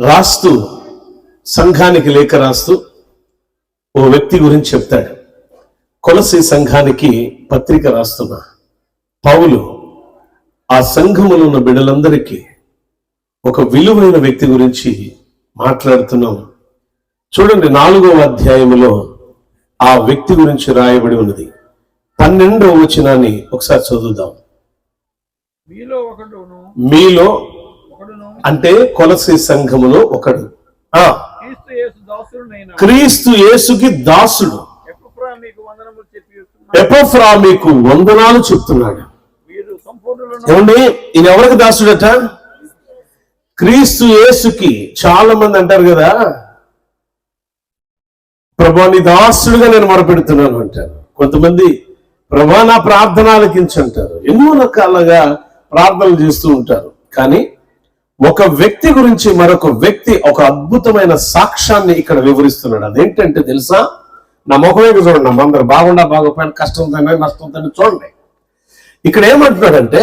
రాస్తూ, సంఘానికి లేఖ రాస్తూ ఓ వ్యక్తి గురించి చెప్తాడు. కొలసీ సంఘానికి పత్రిక రాస్తున్న పౌలు ఆ సంఘములో ఉన్న బిడ్డలందరికీ ఒక విలువైన వ్యక్తి గురించి మాట్లాడుతున్నాం. చూడండి, 4వ అధ్యాయములో ఆ వ్యక్తి గురించి రాయబడి ఉన్నది. 12వ వచనాన్ని ఒకసారి చదువుదాం. మీలో అంటే కొలసీ సంఘములో ఒకడు, క్రీస్తు యేసుకి దాసుడు ఎపఫ్రా మీకు వందనాలు చెప్తున్నాడు. ఏమండి, ఈయన ఎవరికి దాసుడట? క్రీస్తు యేసుకి. చాలా మంది అంటారు కదా, ప్రభా నీ దాసుడుగా నేను మొరపెడుతున్నాను అంటారు. కొంతమంది ప్రభా నా ప్రార్థన ఆలకించంటారు. ఎన్నో రకాలుగా ప్రార్థనలు చేస్తూ ఉంటారు. కానీ ఒక వ్యక్తి గురించి మరొక వ్యక్తి ఒక అద్భుతమైన సాక్ష్యాన్ని ఇక్కడ వివరిస్తున్నాడు. అదేంటంటే తెలుసా? నా ముఖమే చూడండి, అందరు బాగుండా బాగోపోయిన కష్టంతో నష్టంతో చూడండి. ఇక్కడ ఏమంటున్నాడంటే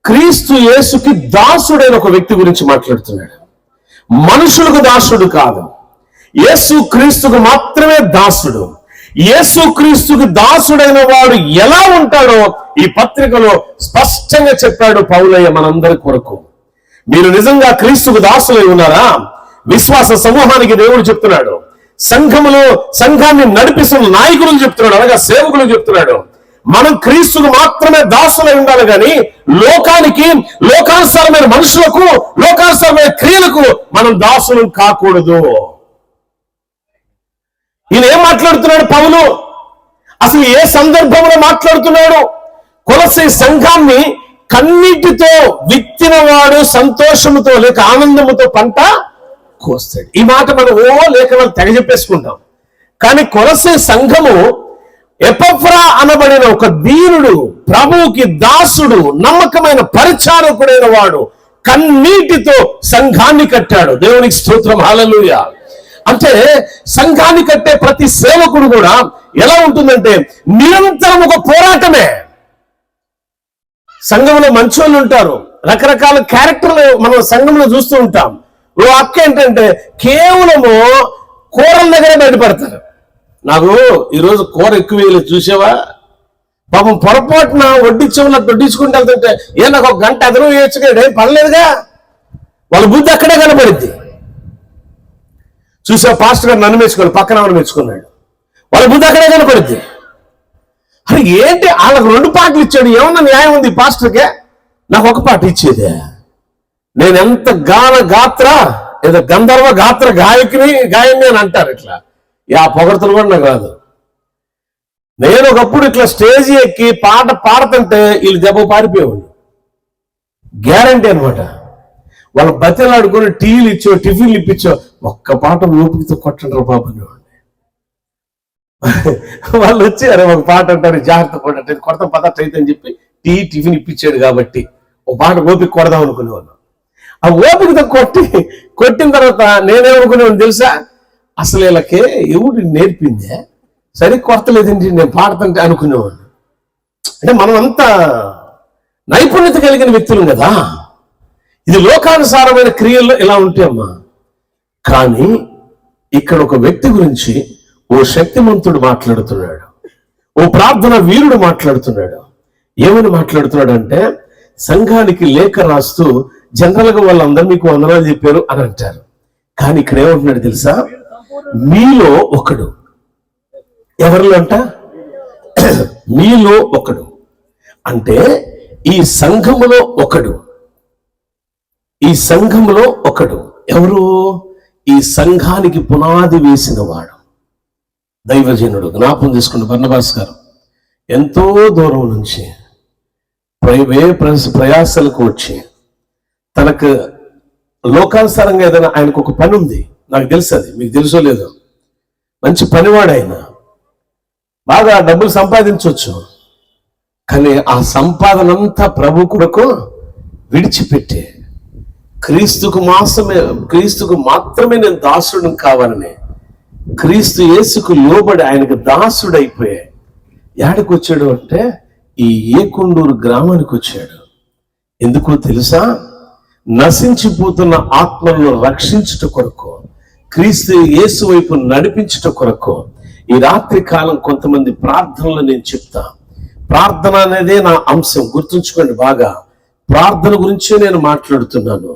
క్రీస్తు యేసుకి దాసుడైన ఒక వ్యక్తి గురించి మాట్లాడుతున్నాడు. మనుషులకు దాసుడు కాదు, యేసు క్రీస్తుకు మాత్రమే దాసుడు. యేసు క్రీస్తుకి దాసుడైన వాడు ఎలా ఉంటాడో ఈ పత్రికలో స్పష్టంగా చెప్పాడు పౌలయ్య మనందరి కొరకు. మీరు నిజంగా క్రీస్తుకు దాసులై ఉన్నారా? విశ్వాస సమూహానికి దేవుడు చెప్తున్నాడు, సంఘాన్ని నడిపిస్తున్న నాయకులకు చెప్తున్నాడు, అనగా సేవకులకు చెప్తున్నాడు, మనం క్రీస్తుకు మాత్రమే దాసులై ఉండాలి కానీ లోకానికి, లోకానుసారమైన మనుషులకు, లోకానుసారమైన క్రియలకు మనం దాసులు కాకూడదు. ఈయన ఏం మాట్లాడుతున్నాడు పౌలు? అసలు ఏ సందర్భంలో మాట్లాడుతున్నాడు? కొలసీ సంఘాన్ని కన్నీటితో విత్తిన వాడు సంతోషముతో లేక ఆనందముతో పంట కోస్తాడు. ఈ మాట మనం లేఖనాలు తెగ చెప్పేసుకుంటాం. కానీ కొలసీ సంఘము ఎపఫ్రా అనబడిన ఒక దీనుడు, ప్రభువుకి దాసుడు, నమ్మకమైన పరిచారకుడైన వాడు కన్నీటితో సంఘాన్ని కట్టాడు. దేవునికి స్తోత్రం, హల్లెలూయా. అంటే సంఘాన్ని కట్టే ప్రతి సేవకుడు కూడా ఎలా ఉంటుందంటే నిరంతరం ఒక పోరాటమే. సంఘంలో మంచోళ్ళు ఉంటారు, రకరకాల క్యారెక్టర్లు మనం సంఘంలో చూస్తూ ఉంటాం. ఓ అక్క ఏంటంటే కేవలము కూరల దగ్గరే బయటపడతారు. నాకు ఈరోజు కూర ఎక్కువ వేయలేదు చూసావా, పాపం పొరపాటున వడ్డించుకుంటూ వెళ్తుంటే నాకు ఒక గంట ఎదురు వేయచ్చుగా, ఏం పర్లేదుగా, వాళ్ళ బుద్ధి అక్కడే కనబడింది. చూసా పాస్టర్ గారు నన్ను మెచ్చుకోవాలి, పక్కన ఎవరు మెచ్చుకున్నాడు, వాళ్ళ బుద్ధి అక్కడే కనపడుద్ది. అరే ఏంటి వాళ్ళకి 2 పాటలు ఇచ్చాడు, ఏమన్నా న్యాయం ఉంది పాస్టర్కే? నాకు ఒక పాట ఇచ్చేదే. నేను ఎంత గాత్ర ఏదో గంధర్వ గాత్ర గాయని అని అంటారు. ఇట్లా ఆ పొగడతలు కూడా నాకు రాదు. నేను ఒకప్పుడు ఇట్లా స్టేజ్ ఎక్కి పాట పాడుతుంటే వీళ్ళు దెబ్బ పారిపోయేవాళ్ళు, గ్యారంటీ అనమాట. వాళ్ళ బతిలు ఆడుకొని టీలు ఇచ్చో టిఫిన్లు ఇప్పించో, ఒక్క పాట ఓపికతో కొట్టండి బాబు అనేవాడిని. వాళ్ళు వచ్చి అరే ఒక పాట అంటారు, జాగ్రత్త పడ్డట్టు కొడతాం పదట్టు అయితే అని చెప్పి టిఫిన్ ఇప్పించాడు కాబట్టి ఒక పాట ఓపిక కొడదాం అనుకునేవాళ్ళు. ఆ ఓపికతో కొట్టిన తర్వాత నేనేమనుకునేవాడిని తెలుసా? అసలు వీళ్ళకే ఎవడు నేర్పిందే, సరే కొడతలేదండి నేను పాడుతుంటే అనుకునేవాడిని. అంటే మనం అంతా నైపుణ్యత కలిగిన వ్యక్తులు కదా. ఇది లోకానుసారమైన క్రియల్లో ఇలా ఉంటాయమ్మా. కానీ ఇక్కడ ఒక వ్యక్తి గురించి ఓ శక్తిమంతుడు మాట్లాడుతున్నాడు, ఓ ప్రార్థన వీరుడు మాట్లాడుతున్నాడు. ఏమని మాట్లాడుతున్నాడు అంటే, సంఘానికి లేఖ రాస్తూ జనరల్ గా వాళ్ళందరూ మీకు వందనాలు చెప్పారు అని అంటారు. కానీ ఇక్కడ ఏమంటున్నాడు తెలుసా? మీలో ఒకడు. ఎవరిలో అంట? మీలో ఒకడు అంటే ఈ సంఘములో ఒకడు. ఈ సంఘంలో ఒకడు ఎవరు? ఈ సంఘానికి పునాది వేసిన వాడు, దైవజనుడు. జ్ఞాపం తీసుకున్న బర్నబాస్ గారు ఎంతో దూరం నుంచి ప్రయాసాలకు వచ్చి తనకు లోకానుసారంగా ఏదైనా ఆయనకు ఒక పని ఉంది, నాకు తెలుసు, అది మీకు తెలుసో లేదో, మంచి పనివాడు ఆయన, బాగా డబ్బులు సంపాదించవచ్చు. కానీ ఆ సంపాదన అంతా ప్రభు కొరకు విడిచిపెట్టే క్రీస్తుకు మాత్రమే నేను దాసుడు కావాలని క్రీస్తు యేసుకు లోబడి ఆయనకు దాసుడైపోయే యాడికి వచ్చాడు అంటే ఈ ఏకొండూరు గ్రామానికి వచ్చాడు. ఎందుకో తెలుసా? నశించిపోతున్న ఆత్మలను రక్షించుట కొరకు, క్రీస్తు యేసు వైపు నడిపించుట కొరకు ఈ రాత్రి కాలం కొంతమంది ప్రార్థనలు నేను చెప్తా. ప్రార్థన అనేదే నా అంశం, గుర్తుంచుకోండి బాగా. ప్రార్థన గురించే నేను మాట్లాడుతున్నాను.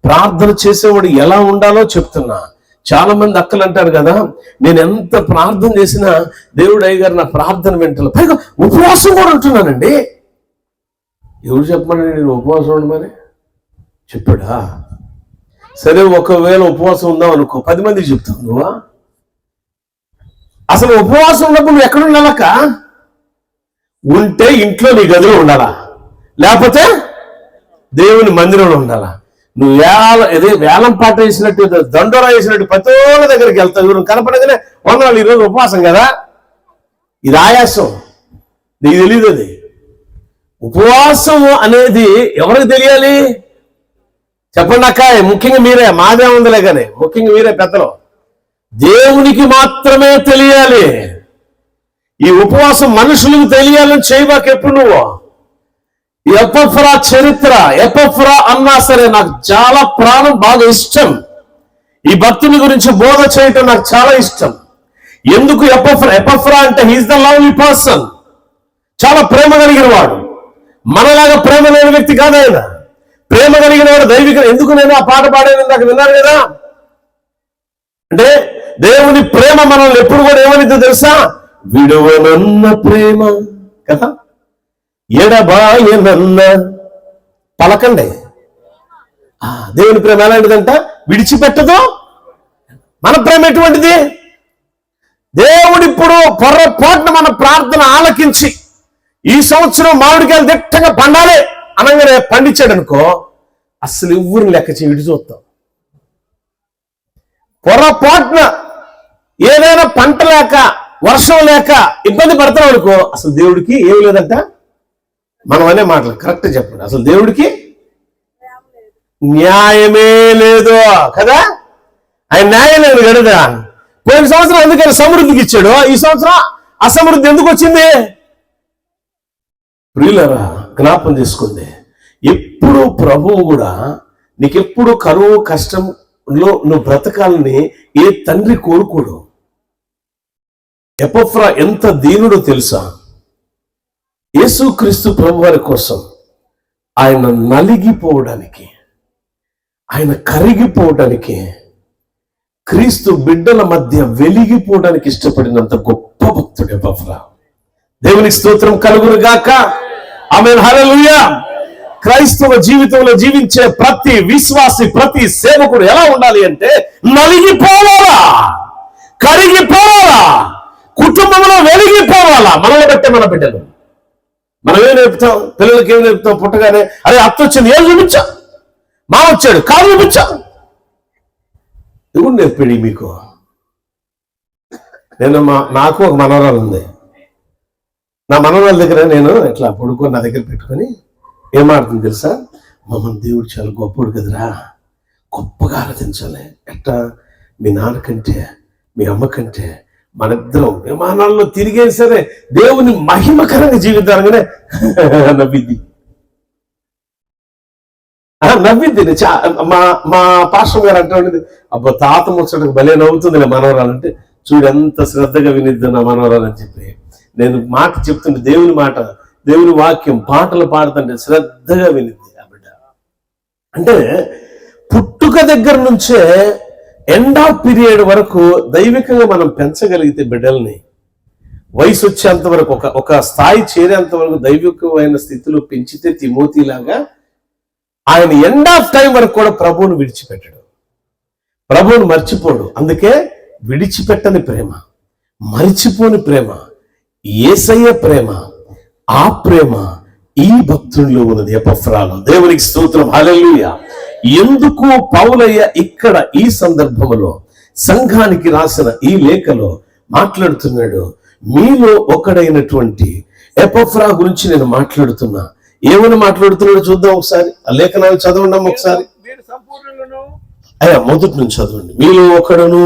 ప్రార్థన చేసేవాడు ఎలా ఉండాలో చెప్తున్నా. చాలా మంది అక్కలు అంటారు కదా, నేను ఎంత ప్రార్థన చేసినా దేవుడు అయ్యగారు నా ప్రార్థన వింటలే, పైగా ఉపవాసం కూడా ఉంటున్నానండి. ఎవరు చెప్పమని నేను ఉపవాసం ఉండమని చెప్పాడా? సరే, ఒకవేళ ఉపవాసం ఉందాం అనుకో, 10 మందికి చెప్తావు నువ్వా? అసలు ఉపవాసం ఉన్నప్పుడు నువ్వు ఎక్కడ ఉండాలక్క? ఉంటే ఇంట్లో నీ గదిలో ఉండాలా, లేకపోతే దేవుని మందిరంలో ఉండాలా. నువ్వు వేలం పాట వేసినట్టు, దండోరా వేసినట్టు ప్రతోళ్ళ దగ్గరికి వెళ్తావు. ఎవరు కనపడగానే వందనాలు, ఈరోజు ఉపవాసం కదా, ఇది ఆయాసం, నీకు తెలియదు. అది ఉపవాసం అనేది ఎవరికి తెలియాలి చెప్పండి అక్క? ముఖ్యంగా మీరే, మాదే ఉందిలే కానీ ముఖ్యంగా మీరే పెద్దలు, దేవునికి మాత్రమే తెలియాలి. ఈ ఉపవాసం మనుషులకు తెలియాలని చేయబాక. ఎప్పుడు నువ్వు ఎపఫ్రా చరిత్ర, ఎపఫ్రా అన్నా సరే నాకు చాలా ప్రాణం, బాగా ఇష్టం. ఈ భక్తుని గురించి బోధ చేయటం నాకు చాలా ఇష్టం. ఎందుకు ఎపఫ్రా అంటే హీస్ ద లవ్లీ పర్సన్, చాలా ప్రేమ కలిగిన వాడు. మనలాగా ప్రేమ లేని వ్యక్తి కాదు ఆయన, ప్రేమ కలిగిన వాడు, దైవిక. ఎందుకు నేను ఆ పాట పాడాను నాకు విన్నారు కదా, అంటే దేవుని ప్రేమ మనల్ని ఎప్పుడు కూడా ఏమనిద్దో తెలుసా? విడువనన్న ప్రేమ కదా, ఎడబాయనన్న. పలకండి. దేవుని ప్రేమ ఎలాంటిదంట? విడిచిపెట్టదు. మన ప్రేమ ఎటువంటిది? దేవుడు ఇప్పుడు పొర్రపాటున మన ప్రార్థన ఆలకించి ఈ సంవత్సరం మామిడికాయలు దిట్టంగా పండాలి అనగానే పండించాడు అనుకో, అసలు ఎవ్వరిని లెక్క చేయి చూస్తాం. పొర్రపాటున ఏదైనా పంట లేక, వర్షం లేక ఇబ్బంది పడతాం అనుకో, అసలు దేవుడికి ఏమి లేదంట. మనం అనే మాటలు కరెక్ట్ చెప్పండి. అసలు దేవుడికి న్యాయమే లేదు కదా, ఆయన న్యాయం లేదు కదా. పోయిన సంవత్సరం ఎందుకని సమృద్ధికి ఇచ్చాడు, ఈ సంవత్సరం అసమృద్ధి ఎందుకు వచ్చింది? ప్రియులరా, జ్ఞాపం చేసుకుంది. ఎప్పుడు ప్రభువు కూడా నీకెప్పుడు కరువు కష్టంలో నువ్వు బ్రతకాలని ఏ తండ్రి కోరుకోడు. ఎపఫ్రా ఎంత దీనుడో తెలుసా? యేసుక్రీస్తు ప్రభువారి కోసం ఆయన నలిగిపోవడానికి, ఆయన కరిగిపోవడానికి, క్రీస్తు బిడ్డల మధ్య వెలిగిపోవడానికి ఇష్టపడినంత గొప్ప భక్తుడు ఎపఫ్రా. దేవునికి స్తోత్రం కలుగును గాక. ఆమేన్, హల్లెలూయా. క్రైస్తవ జీవితంలో జీవించే ప్రతి విశ్వాసి, ప్రతి సేవకుడు ఎలా ఉండాలి అంటే నలిగిపోవాలా, కరిగిపోవాలా, కుటుంబంలో వెలిగిపోవాలా. మనల్ని బట్టే మన బిడ్డలు. మనం ఏం నేర్పుతాం పిల్లలకి? ఏం నేర్పుతాం? పుట్టగానే అదే అత్త వచ్చింది, ఏం చూపించా, మా వచ్చాడు, కాదు చూపించా. ఎవరు నేర్పాడు మీకు? నాకు ఒక మనవరాలు ఉంది. నా మనవరాల దగ్గర నేను ఇట్లా పడుకొని నా దగ్గర పెట్టుకొని ఏం ఆడుతుంది తెలుసా? మమ్మల్ని దేవుడు చాలా గొప్పడు కదరా, గొప్పగా ఆరాధించాలి. ఎట్లా? మీ నాన్న కంటే, మీ అమ్మ కంటే మనిద్దరం విమానాల్లో తిరిగే సరే దేవుని మహిమకరంగా జీవితాలుగానే నవ్వింది. మా పాస్టర్ గారు అంటే, అబ్బా తాత ముచ్చటకు భలే నవ్వుతుంది మనవరాలంటే, చూడు ఎంత శ్రద్ధగా వినిద్దు నా మనవరాలని చెప్పి. నేను మాట చెప్తుంటే, దేవుని మాట, దేవుని వాక్యం, పాటలు పాడుతుంటే శ్రద్ధగా వినిద్ది ఆ బిడ్డ. అంటే పుట్టుక దగ్గర నుంచే ఎండ్ ఆఫ్ పీరియడ్ వరకు దైవికంగా మనం పెంచగలిగితే బిడ్డల్ని, వయసు వచ్చేంత వరకు, ఒక స్థాయి చేరేంత వరకు దైవికమైన స్థితిలో పెంచితే, తిమోతిలాగా ఆయన ఎండ్ ఆఫ్ టైం వరకు కూడా ప్రభువును విడిచిపెట్టాడు, ప్రభువును మర్చిపోడు. అందుకే విడిచిపెట్టని ప్రేమ, మరిచిపోని ప్రేమ, యేసయ్య ప్రేమ, ఆ ప్రేమ ఈ భక్తుల్లో ఉన్నది ఎపఫ్రాలో. దేవునికి స్తోత్రం, హల్లెలూయా. ఎందుకు పౌలయ్య ఇక్కడ ఈ సందర్భంలో సంఘానికి రాసిన ఈ లేఖలో మాట్లాడుతున్నాడు? మీలో ఒకడైనటువంటి ఎపఫ్రా గురించి నేను మాట్లాడుతున్నా. ఏమని మాట్లాడుతున్నాడు చూద్దాం ఒకసారి. ఆ లేఖనాలు చదవండి ఒకసారి. అయ్యా మొదటి నుంచి చదవండి. మీలో ఒకడును,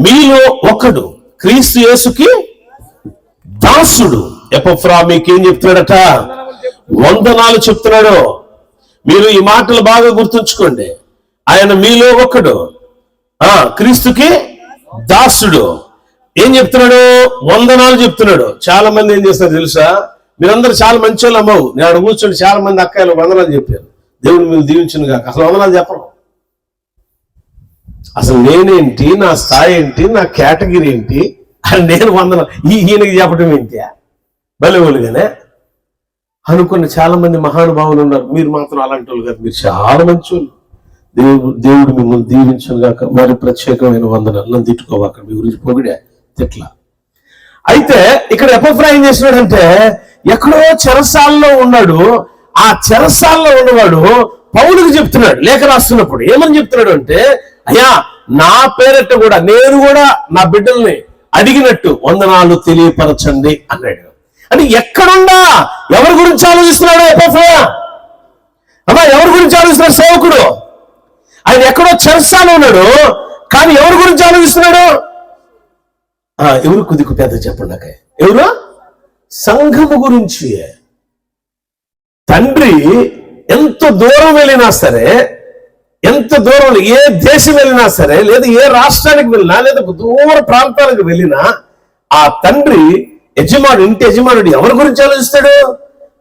మీలో ఒకడు క్రీస్తు యేసుకి దాసుడు. ఎపఫ్రా మీకేం చెప్తున్నాడట? వందనాలు చెప్తున్నాడు. మీరు ఈ మాటలు బాగా గుర్తుంచుకోండి. ఆయన మీలో ఒకడు, క్రీస్తుకి దాసుడు. ఏం చెప్తున్నాడు? వందనాలు చెప్తున్నాడు. చాలా మంది ఏం చేస్తారు తెలుసా? మీరందరూ చాలా మంచి వాళ్ళు అమ్మవు. నేను అక్కడ కూర్చొని చాలా మంది అక్కలు వందనాలు చెప్పారు. దేవుడు మీరు దీవించింది కాక. అసలు వందనాలు చెప్పరు. అసలు నేనేంటి, నా స్థాయి ఏంటి, నా కేటగిరీ ఏంటి అని నేను వందనాలు ఈయనకి చెప్పడం ఏంటి? బలివులుగానే అనుకున్న చాలా మంది మహానుభావులు ఉన్నారు. మీరు మాత్రం అలాంటి వాళ్ళు కాదు. మీరు చాలా మంచి వాళ్ళు. దేవుడు మిమ్మల్ని దీవించను గాక. మరి ప్రత్యేకమైన వందనాలు. నన్ను తిట్టుకోవాక, మీ గురించి పొగిడే తిట్లా. అయితే ఇక్కడ ఎపఫ్రా ఏం చేస్తున్నాడంటే, ఎక్కడో చెరసాల్లో ఉన్నాడు. ఆ చెరసాల్లో ఉన్నవాడు పౌలుకు చెప్తున్నాడు, లేఖ రాస్తున్నప్పుడు ఏమని చెప్తున్నాడు అంటే, అయ్యా నా పేరట కూడా నేను కూడా నా బిడ్డల్ని అడిగినట్టు వందనాలు తెలియపరచండి అన్నాడు. అంటే ఎక్కడుండా ఎవరి గురించి ఆలోచిస్తున్నాడు ఎపఫ్రా? అమ్మా, ఎవరి గురించి ఆలోచిస్తున్నాడు సేవకుడు? ఆయన ఎక్కడో చెరసాలో ఉన్నాడు, కానీ ఎవరి గురించి ఆలోచిస్తున్నాడు? ఎవరు కొద్దిగా పెద్ద చెప్పండి నాకు. ఎవరు? సంఘము గురించి. తండ్రి ఎంత దూరం వెళ్ళినా సరే, ఎంత దూరం, ఏ దేశం వెళ్ళినా సరే, లేదా ఏ రాష్ట్రానికి వెళ్ళినా, లేదా దూర ప్రాంతాలకు వెళ్ళినా, ఆ తండ్రి యజమానుడు, ఇంటి యజమానుడు ఎవరి గురించి ఆలోచిస్తాడు?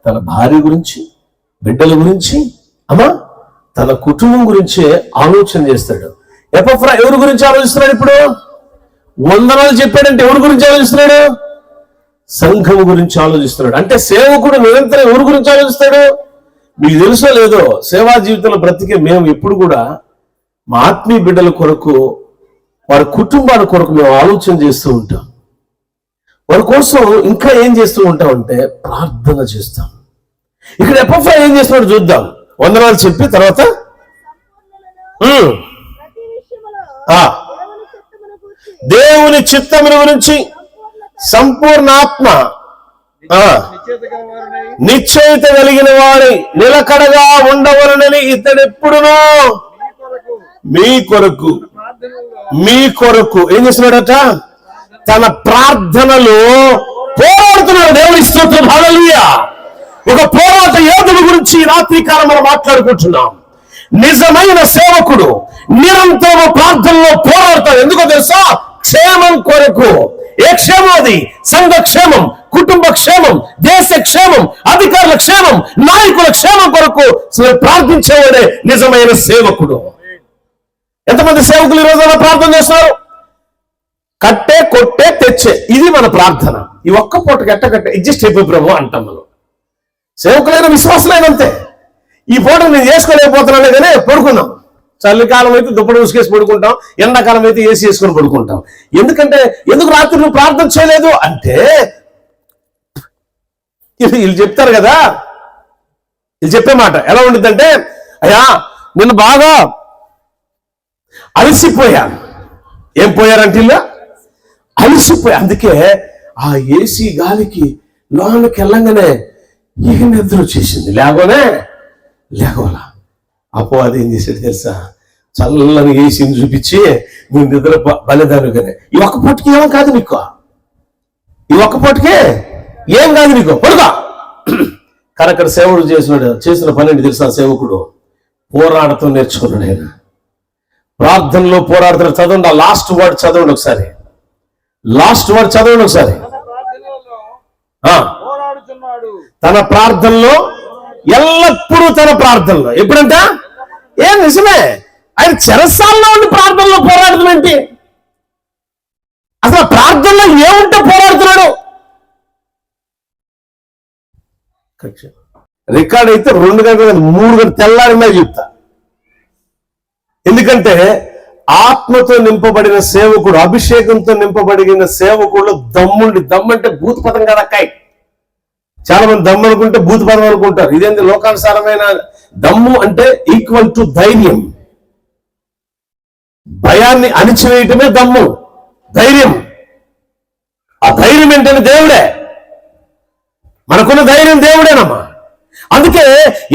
తన భార్య గురించి, బిడ్డల గురించి, తన కుటుంబం గురించే ఆలోచన చేస్తాడు. ఎపఫ్రా ఎవరి గురించి ఆలోచిస్తున్నాడు? ఇప్పుడు వందనాలు చెప్పాడంటే ఎవరి గురించి ఆలోచిస్తున్నాడు? సంఘం గురించి ఆలోచిస్తున్నాడు. అంటే సేవకుడు నిరంతరం ఎవరి గురించి ఆలోచిస్తాడు? మీకు తెలుసో లేదో, సేవా జీవితంలో బ్రతికే మేము ఎప్పుడు కూడా మా ఆత్మీయ బిడ్డల కొరకు, వారి కుటుంబాల కొరకు మేము ఆలోచన చేస్తూ ఉంటాం. వారి కోసం ఇంకా ఏం చేస్తూ ఉంటాం అంటే ప్రార్థన చేస్తాం. ఇక్కడ ఎపఫ్రా ఏం చేస్తున్నాడు చూద్దాం. వందనాలు చెప్పి తర్వాత దేవుని చిత్తముల గురించి సంపూర్ణ ఆత్మ నిశ్చయిత కలిగిన వారి నిలకడగా ఉండవలనని ఇతడెప్పుడునో మీ కొరకు ఏం చేస్తున్నాడట? తన ప్రార్థనలో పోరాడుతున్నాడు. దేవుని స్తోత్రం, హల్లెలూయా. ఒక పోరాట యోధుల గురించి రాత్రి కాలం మనం మాట్లాడుకుంటున్నాం. నిజమైన సేవకుడు నిరంతరం ప్రార్థనలో పోరాడతాడు. ఎందుకో తెలుసా? క్షేమం కొరకు. ఏ క్షేమం అది? సంఘ క్షేమం, కుటుంబ క్షేమం, దేశ క్షేమం, అధికారుల క్షేమం, నాయకుల క్షేమం కొరకు ప్రార్థించేవాడే నిజమైన సేవకుడు. ఎంతమంది సేవకులు ఈ రోజున ప్రార్థన చేస్తారు? కట్టే, కొట్టే, తెచ్చే, ఇది మన ప్రార్థన. ఈ ఒక్క పూటకి ఎట్టకట్టే అడ్జస్ట్ అయిపోయి ప్రభు అంటాం మనం. సేవకులైన విశ్వాసులైనంతే. ఈ పూట నేను చేసుకోలేకపోతున్నానే కానీ పడుకున్నాం. చలికాలం అయితే దుప్పటి ఉసుకేసి పడుకుంటాం, ఎండాకాలం అయితే ఏసీ వేసుకొని పడుకుంటాం. ఎందుకు రాత్రి నువ్వు ప్రార్థన చేయలేదు అంటే వీళ్ళు చెప్తారు కదా. వీళ్ళు చెప్పే మాట ఎలా ఉంటుందంటే, అయ్యా నిన్ను బాగా అలసిపోయాను. ఏం పోయారంటే ఇలా అలసిపోయా. అందుకే ఆ ఏసీ గాలికి లోనికి వెళ్ళంగానే ఇక నిద్ర వచ్చేసింది. లేగోలా. అపవాది ఏం చేశాడు తెలుసా? చల్లని ఏసీని చూపించి నువ్వు నిద్ర బలిదాను కానీ ఈ ఒక్క పూటకి ఏం కాదు నీకు, ఈ ఒక్క పూటకే ఏం కాదు నీకు, పడుగా. కానీ అక్కడ సేవకుడు చేసిన పని ఏంటి తెలుసా? సేవకుడు పోరాడుతూ నేర్చుకున్నాడు. ఆయన ప్రార్థనలో పోరాడుతున్నాడు. చదవండి, ఆ లాస్ట్ వర్డ్ చదవండి ఒకసారి. లాస్ట్ వర్డ్ చదవండి ఒకసారి. తన ప్రార్థనలో, ఎల్లప్పుడూ తన ప్రార్థనలో. ఎప్పుడంట? ఏం నిజమే, ఆయన చెరసాల్లో ఉండి ప్రార్థనలో పోరాడుతున్నాంటి. అసలు ప్రార్థనలో ఏముంటే పోరాడుతున్నాడు? రికార్డ్ అయితే 2 గంటలు 3 గంటలు తెల్లారినా చెప్తా. ఎందుకంటే ఆత్మతో నింపబడిన సేవకుడు, అభిషేకంతో నింపబడిన సేవకుడు దమ్మంటే భూత పదం కదా అక్కాయి. చాలా మంది దమ్ము అనుకుంటే భూత పదం అనుకుంటారు. ఇదేంటి లోకానుసారమైన దమ్ము అంటే ఈక్వల్ టు ధైర్యం. భయాన్ని అణిచివేయటమే దమ్ము, ధైర్యం. ఆ ధైర్యం ఏంటంటే దేవుడే. మనకున్న ధైర్యం దేవుడేనమ్మా. అందుకే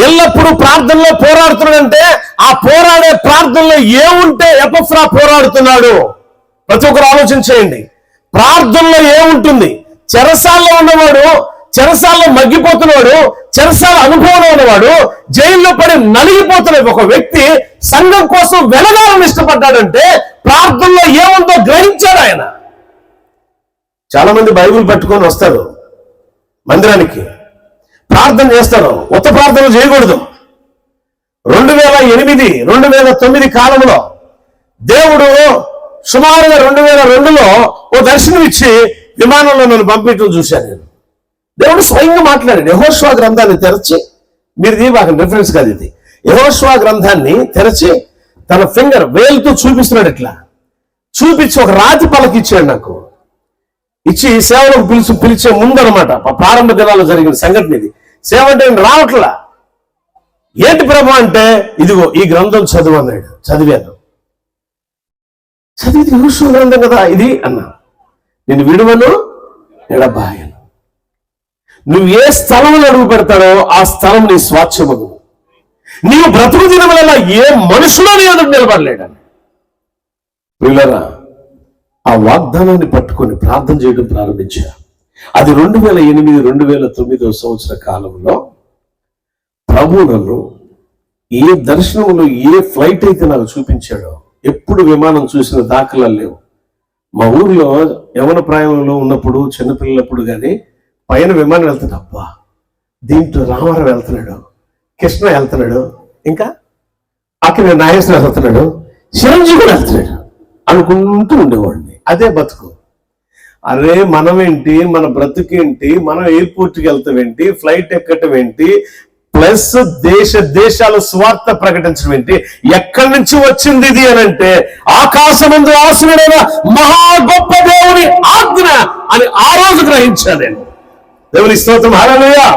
ఎల్లప్పుడూ ప్రార్థనలో పోరాడుతున్నాడంటే ఆ పోరాడే ప్రార్థనలో ఏముంటే ఎపఫ్రా పోరాడుతున్నాడు? ప్రతి ఒక్కరు ఆలోచన చేయండి. ప్రార్థనలో ఏముంటుంది? చెరసాల్లో ఉన్నవాడు, చెరసాల్లో మగ్గిపోతున్నవాడు, చెరసాల అనుభవంలో ఉన్నవాడు, జైల్లో పడి నలిగిపోతున్న ఒక వ్యక్తి సంఘం కోసం వెలగాలని ఇష్టపడ్డాడంటే ప్రార్థనలో ఏముందో గ్రహించాడు ఆయన. చాలా మంది బైబిల్ పట్టుకొని వస్తారు మందిరానికి, ప్రార్థన చేస్తారు. ఉత్త ప్రార్థన చేయకూడదు. 2008, 2009 కాలంలో దేవుడు సుమారుగా 2002లో ఓ దర్శనం ఇచ్చి విమానంలో నన్ను పంపించడం చూశాను నేను. దేవుడు స్వయంగా మాట్లాడాడు. యెహోషువ గ్రంథాన్ని తెరచి, మీరు దీనికి రిఫరెన్స్ కాదు ఇది, యెహోషువ గ్రంథాన్ని తెరచి తన ఫింగర్ వేలుతో చూపిస్తున్నాడు. ఇట్లా చూపించి ఒక రాతి పలక ఇచ్చాడు నాకు. ఇచ్చి సేవలకు పిలిచే ముందు అనమాట, ప్రారంభ దినాల్లో జరిగిన సంఘటన ఇది. సేవ అంటే నేను రావట్లా. ఏంటి ప్రభు అంటే, ఇదిగో ఈ గ్రంథం చదువు అన్నాడు. చదివాను. చదివితే యెహోషువ గ్రంథం కదా ఇది అన్నా. నేను విడువను, ఎడబాయను. నువ్వు ఏ స్థలంలో అడుగు పెడతాడో ఆ స్థలం నీ స్వాచ్ఛమగు. నీవు బ్రతుకు దినములలో ఏ మనుషులో నీ ఎదురు నిలబడలేడని. వీళ్ళరా ఆ వాగ్దానాన్ని పట్టుకొని ప్రార్థన చేయడం ప్రారంభించా. అది 2008, 2009 సంవత్సర కాలంలో ప్రభు నన్ను ఏ దర్శనంలో ఏ ఫ్లైట్ అయితే నాకు చూపించాడో, ఎప్పుడు విమానం చూసిన దాఖలాలు లేవు. మా ఊర్లో యవన ప్రాయంలో ఉన్నప్పుడు, చిన్నపిల్లలప్పుడు కానీ పైన విమానం వెళ్తున్నాడు. అబ్బా, దీంట్లో రామారావు వెళ్తున్నాడు, కృష్ణ వెళ్తున్నాడు, ఇంకా అక్కడ నాగేశ్వరరావు వెళ్తున్నాడు, చిరంజీవి కూడా వెళ్తున్నాడు అనుకుంటూ ఉండేవాడిని. అదే బతుకు. అరే మనమేంటి, మన బ్రతుకేంటి, మనం ఎయిర్పోర్ట్కి వెళ్తాం ఏంటి, ఫ్లైట్ ఎక్కటం ఏంటి, ప్లస్ దేశాల స్వార్థ ప్రకటించడం ఏంటి, ఎక్కడి నుంచి వచ్చింది ఇది అని అంటే ఆకాశమందు ఆశీనుడైన మహా గొప్ప దేవుని ఆజ్ఞ అని ఆ రోజు గ్రహించాను నేను. దేవుని స్తోత్రం, హల్లెలూయా.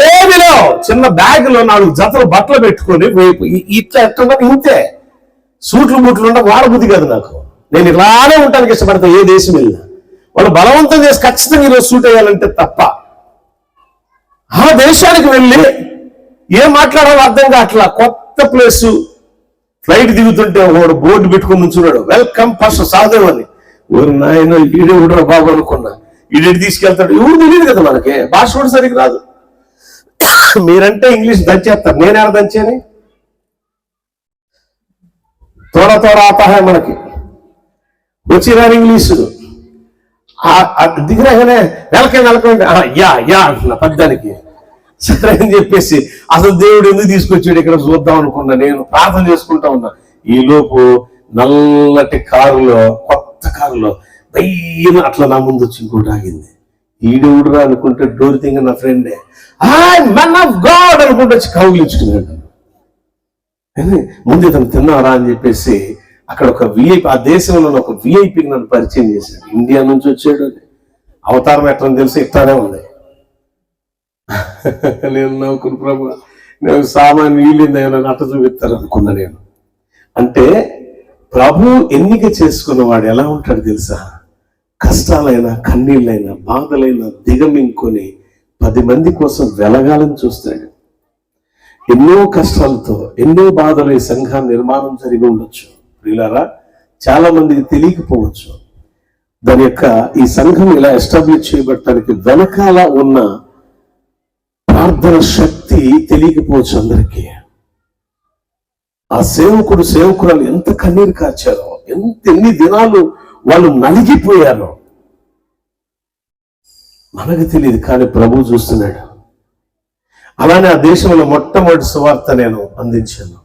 ఏమిలో చిన్న బ్యాగ్ లో 4 జతలు బట్టలు పెట్టుకొని ఇట్లా ఎట్లా ఇంతే, సూట్లు బూట్లు ఉండ వాడబుద్ధి కాదు నాకు. నేను ఇలానే ఉండడానికి ఇష్టపడతా. ఏ దేశం వెళ్ళినా వాళ్ళు బలవంతం చేసి ఖచ్చితంగా ఈరోజు సూట్ అయ్యాలంటే తప్ప. ఆ దేశానికి వెళ్ళి ఏం మాట్లాడాలో అర్థం కావట్లా. కొత్త ప్లేసు, ఫ్లైట్ దిగుతుంటే వాడు బోర్డు పెట్టుకుని ఉంచున్నాడు, వెల్కమ్ ఫస్ట్ సాధేవ్ అని. ఊరు నాయన ఈడే ఉండరా బాబు అనుకున్నా. ఈడేటి తీసుకెళ్తాడు, ఎవరు తెలియదు కదా మనకి, భాష కూడా సరిగ్గా రాదు. మీరంటే ఇంగ్లీష్ దంచేస్తారు, నేనే దంచేని తోడ ఆతాహే మనకి వచ్చిరాని ఇంగ్లీషు. దిగిరాగానే వెల్కమ్ యా అంటున్నా పద్దానికి. సరే అని చెప్పేసి అసలు దేవుడు ఎందుకు తీసుకొచ్చాడు ఇక్కడ చూద్దాం అనుకున్నా. నేను ప్రార్థన చేసుకుంటా ఉన్నా. ఈ లోపు నల్లటి కారులో, కొత్త కారులో దయ్యం అట్లా నా ముందు వచ్చి ఇంకోటి ఆగింది. ఈడెవుడురా అనుకుంటే డోర్ తింగ నా ఫ్రెండే, మన్ ఆఫ్ గాడ్ అనుకుంటే వచ్చి కౌగిలించుకున్నాడు. ముందు ఇతను తిన్నారా అని చెప్పేసి అక్కడ ఒక విఐపి, ఆ దేశంలో ఒక విఐపికి నన్ను పరిచయం చేశాడు. ఇండియా నుంచి వచ్చాడు. అవతారం ఎట్లా తెలిసి ఇట్లానే ఉంది. నేను నవ్వుకుని ప్రభు, నేను సామాన్య వీళ్ళేందైనా అట్ట చూపిస్తారు అనుకున్నా నేను. అంటే ప్రభు ఎన్నిక చేసుకున్నవాడు ఎలా ఉంటాడు తెలుసా? కష్టాలైనా, కన్నీళ్ళైనా, బాధలైనా దిగమింకొని 10 మంది కోసం వెలగాలని చూస్తాడు. ఎన్నో కష్టాలతో, ఎన్నో బాధలు ఈ సంఘం నిర్మాణం జరిగి ఉండొచ్చు. ప్రియులారా, చాలా మందికి తెలియకపోవచ్చు దాని యొక్క ఈ సంఘం ఇలా ఎస్టాబ్లిష్ చేయబడటానికి వెనకాల ఉన్న ప్రార్థన శక్తి తెలియకపోవచ్చు అందరికీ. ఆ సేవకుడు, సేవకురాలు ఎంత కన్నీరు కార్చారో, ఎన్ని దినాలు వాళ్ళు నలిగిపోయారో మనకు తెలియదు, కానీ ప్రభు చూస్తున్నాడు. అలానే ఆ దేశంలో మొట్టమొదటి సువార్త నేను అందించాను.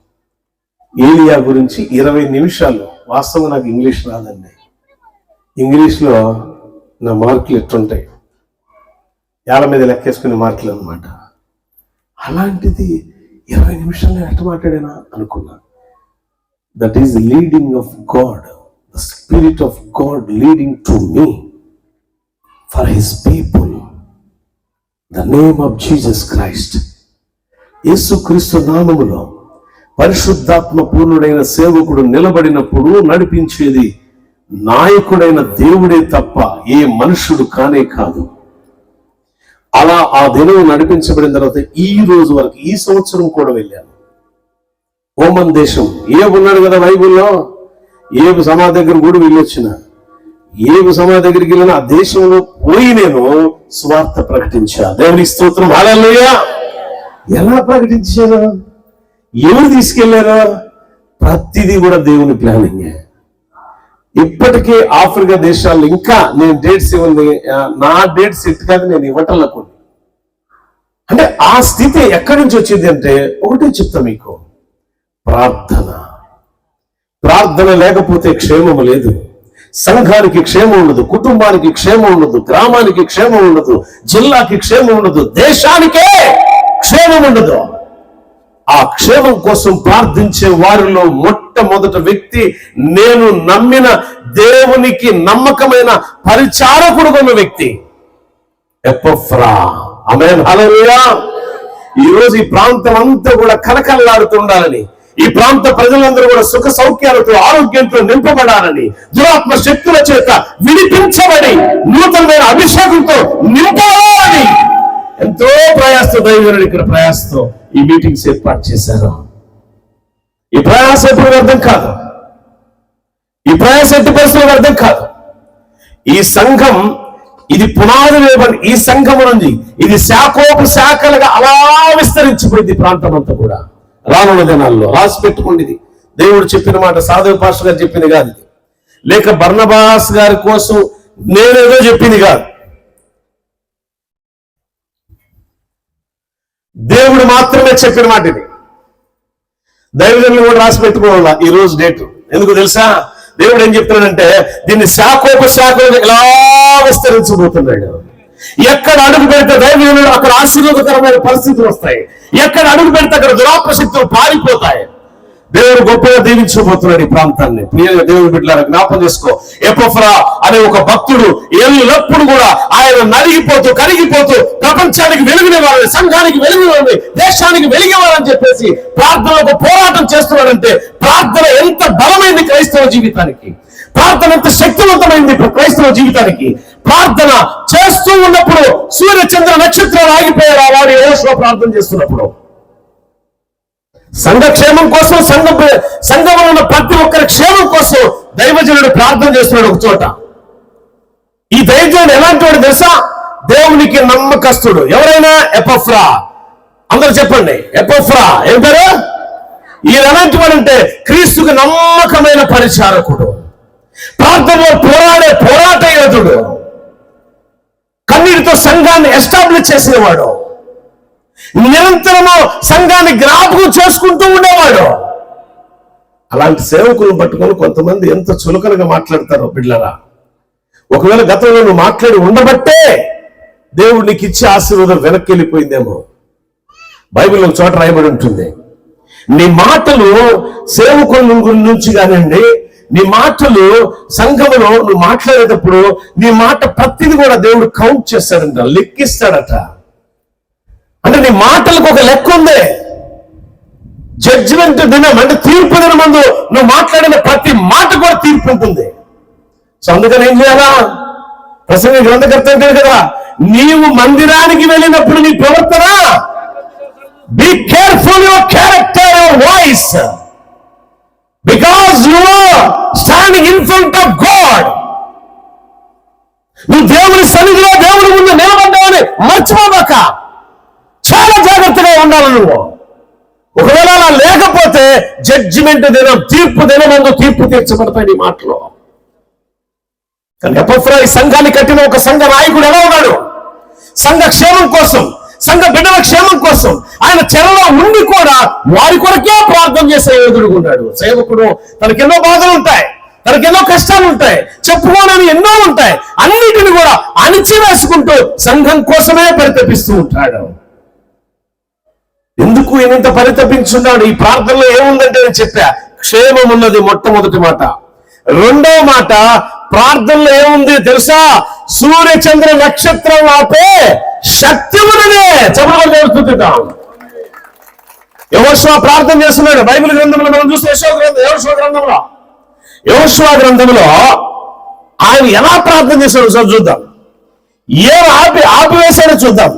ఏలియా గురించి 20 నిమిషాలు. వాస్తవం నాకు ఇంగ్లీష్ రాదండి. ఇంగ్లీష్లో నా మార్కులు ఎట్టుంటాయి, ఏళ్ళ మీద లెక్కేసుకునే మార్కులు అనమాట. అలాంటిది 20 నిమిషాలు ఎట్ట మాట్లాడానా అనుకున్నా. That is leading of God, the spirit of God leading to me for his people, the name of Jesus Christ. యేసుక్రీస్తు నామములో పరిశుద్ధాత్మ పూర్ణుడైన సేవకుడు నిలబడినప్పుడు నడిపించేది నాయకుడైన దేవుడే తప్ప ఏ మనుషుడు కానే కాదు. అలా ఆ దినం నడిపించబడిన తర్వాత ఈ రోజు వరకు, ఈ సంవత్సరం కూడా వెళ్ళాను. ఓమన్ దేశం, ఏ ఉన్నాడు కదా బైబుల్లో, ఏ సమాధి దగ్గర కూడా వెళ్ళొచ్చిన. ఏ సమాజ దగ్గరికి వెళ్ళినా ఆ దేశంలో పోయి నేను సువార్త ప్రకటించా. దేవునికి స్తోత్రం. హల్లెలూయా. ఎలా ప్రకటించాను, ఎవరు తీసుకెళ్లారో ప్రతిదీ కూడా దేవుని ప్లానింగే. ఇప్పటికే ఆఫ్రికా దేశాల్లో ఇంకా నేను డేట్స్ ఇవ్వండి, నా డేట్ సెట్ కాదు, నేను ఇవ్వటంలకు. అంటే ఆ స్థితి ఎక్కడి నుంచి వచ్చింది అంటే ఒకటే చెప్తా మీకు, ప్రార్థన. ప్రార్థన లేకపోతే క్షేమము లేదు. సంఘానికి క్షేమం ఉండదు, కుటుంబానికి క్షేమం ఉండదు, గ్రామానికి క్షేమం ఉండదు, జిల్లాకి క్షేమం ఉండదు, దేశానికే క్షేమం ఉండదు. ఆ క్షేమం కోసం ప్రార్థించే వారిలో మొట్టమొదటి వ్యక్తి నేను నమ్మిన దేవునికి నమ్మకమైన పరిచారకుడు ఉన్న వ్యక్తి ఎపఫ్రా. ఆమేన్. హల్లెలూయా. ఈ రోజు ఈ ప్రాంతం అంతా కూడా కలకల్లాడుతూ ఉండాలని, ఈ ప్రాంత ప్రజలందరూ కూడా సుఖ సౌఖ్యాలతో ఆరోగ్యంతో నింపబడాలని, దురాత్మ శక్తుల చేత విడిపించబడి నూతనమైన అభిషేకంతో నింపబడాలని ఎంతో ప్రయాసతో దైవజనుడు ఇక్కడ ప్రయాసతో ఈ మీటింగ్స్ ఏర్పాటు చేశారు. ఈ ప్రయాస ఎప్పుడు వ్యర్థం కాదు, ఈ ప్రయాస ఎట్టి పరిస్థితులు వ్యర్థం కాదు. ఈ సంఘం ఇది పునాది వేయబడి, ఈ సంఘం నుంచి ఇది శాఖోపు శాఖలుగా అలా విస్తరించిపోయింది ప్రాంతం అంతా కూడా. రానున్న దినాల్లో రాసి పెట్టుకోండి. ఇది దేవుడు చెప్పిన మాట, సాధవ పాస్టర్ గారు చెప్పింది కాదు ఇది, లేక బర్నబాస్ గారి కోసం నేనేదో చెప్పింది కాదు. దేవుడు మాత్రమే చెప్పిన మాట ఇది. దైవజనులు కూడా రాసి పెట్టుకోవాలా ఈ రోజు డేట్. ఎందుకు తెలుసా? దేవుడు ఏం చెప్తున్నాడంటే దీన్ని శాఖోపశాఖలు ఇలా విస్తరించబోతున్నాడు. ఎక్కడ అడుగు పెడితే దైవజనులు అక్కడ ఆశీర్వాదకరమైన పరిస్థితులు వస్తాయి. ఎక్కడ అడుగు పెడితే అక్కడ దురాత్మ శక్తులు పారిపోతాయి. దేవుడు గొప్పగా దీవించబోతున్నాడు ఈ ప్రాంతాన్ని. ప్రియమైన దేవుని బిడ్డలారా జ్ఞాపకం చేసుకో, ఎపఫ్రా అనే ఒక భక్తుడు ఎల్లప్పుడూ కూడా ఆయన నలిగిపోతూ కరిగిపోతూ ప్రపంచానికి వెలుగునివ్వాలని, సంఘానికి వెలుగునివ్వాలని, దేశానికి వెలిగివ్వాలని చెప్పేసి ప్రార్థనలకు పోరాటం చేస్తున్నాడంటే ప్రార్థన ఎంత బలమైంది క్రైస్తవ జీవితానికి, ప్రార్థన ఎంత శక్తివంతమైంది క్రైస్తవ జీవితానికి. ప్రార్థన చేస్తూ ఉన్నప్పుడు సూర్య చంద్ర నక్షత్రాలు ఆగిపోయారు ఆ వారు యెహోషువ ప్రార్థన చేస్తున్నప్పుడు. సంఘ క్షేమం కోసం, సంఘంలో ఉన్న ప్రతి ఒక్కరి క్షేమం కోసం దైవజనుడు ప్రార్థన చేస్తున్నాడు ఒక చోట. ఈ దైవజనుడు ఎలాంటి వాడు తెలుసా? దేవునికి నమ్మకస్తుడు. ఎవరైనా ఎపఫ్రా, అందరూ చెప్పండి ఎపఫ్రా. ఏం పేరు? ఈయన ఎలాంటి వాడు అంటే క్రీస్తుకు నమ్మకమైన పరిచారకుడు, ప్రార్థనలో పోరాడే పోరాట యోధుడు, కన్నీటితో సంఘాన్ని ఎస్టాబ్లిష్ చేసేవాడు, నిరంతరము సంఘాన్ని జ్ఞాపకం చేసుకుంటూ ఉండేవాడు. అలాంటి సేవకులను పట్టుకొని కొంతమంది ఎంత చులకనగా మాట్లాడతారో బిడ్డలారా. ఒకవేళ గతంలో నువ్వు మాట్లాడి ఉండబట్టే దేవుడు నీకు ఇచ్చే ఆశీర్వాదం వెనక్కి వెళ్ళిపోయిందేమో. బైబిల్లో చోట రాయబడి ఉంటుంది, నీ మాటలు సేవకుల నుంచి కానివ్వండి, నీ మాటలు సంఘములో నువ్వు మాట్లాడేటప్పుడు నీ మాట ప్రతిది కూడా దేవుడు కౌంట్ చేస్తాడంట, లెక్కిస్తాడట. అంటే నీ మాటలకు ఒక లెక్క ఉంది. జడ్జిమెంట్ దినం అంటే తీర్పు దినం ముందు నువ్వు మాట్లాడిన ప్రతి మాట కూడా తీర్పు ఉంటుంది. సో అందుకని ఏం చేయాలా? ప్రసంగ గ్రంథకర్త అంటాడు కదా, నీవు మందిరానికి వెళ్ళినప్పుడు నీ ప్రవర్తన, be careful your character, your voice, because you are standing in front of God. నువ్వు దేవుని సన్నిధిలో దేవుని ముందు నిలబడ్డావని మర్చిపోబాక. చాలా జాగ్రత్తగా ఉండాలి నువ్వు. ఒకవేళ అలా లేకపోతే జడ్జిమెంట్ దినం, తీర్పు దినం ముందు తీర్పు తీర్చబడతాయి నీ మాటలో. కానీ ఎపఫ్రా ఈ సంఘాన్ని కట్టిన ఒక సంఘ నాయకుడు ఎలా ఉన్నాడు? సంఘ క్షేమం కోసం, సంఘ బిడ్డల క్షేమం కోసం ఆయన చెరలో ఉండి కూడా వారి కొరకే ప్రార్థన చేసే యోధుడు ఉన్నాడు. సేవకుడు తనకెన్నో బాధలు ఉంటాయి, తనకెన్నో కష్టాలు ఉంటాయి, చెప్పుకోవడానికి ఎన్నో ఉంటాయి. అన్నిటిని కూడా అణిచివేసుకుంటూ సంఘం కోసమే పరితపిస్తూ ఉంటాడు. ఎందుకు ఈయనంత పరితపించున్నాడు? ఈ ప్రార్థనలో ఏముందంటే నేను చెప్పా, క్షేమం ఉన్నది మొట్టమొదటి మాట. రెండవ మాట, ప్రార్థనలో ఏముంది తెలుసా? సూర్య చంద్ర నక్షత్రం ఆపే శక్తి ఉన్నదే. చెప్పడం యెహోషువ ప్రార్థన చేస్తున్నాడు. బైబిల్ గ్రంథంలో మనం చూస్తే యెహోషువ గ్రంథంలో ఆయన ఎలా ప్రార్థన చేశాడు సార్ చూద్దాం. ఏం ఆపివేశాడో చూద్దాం.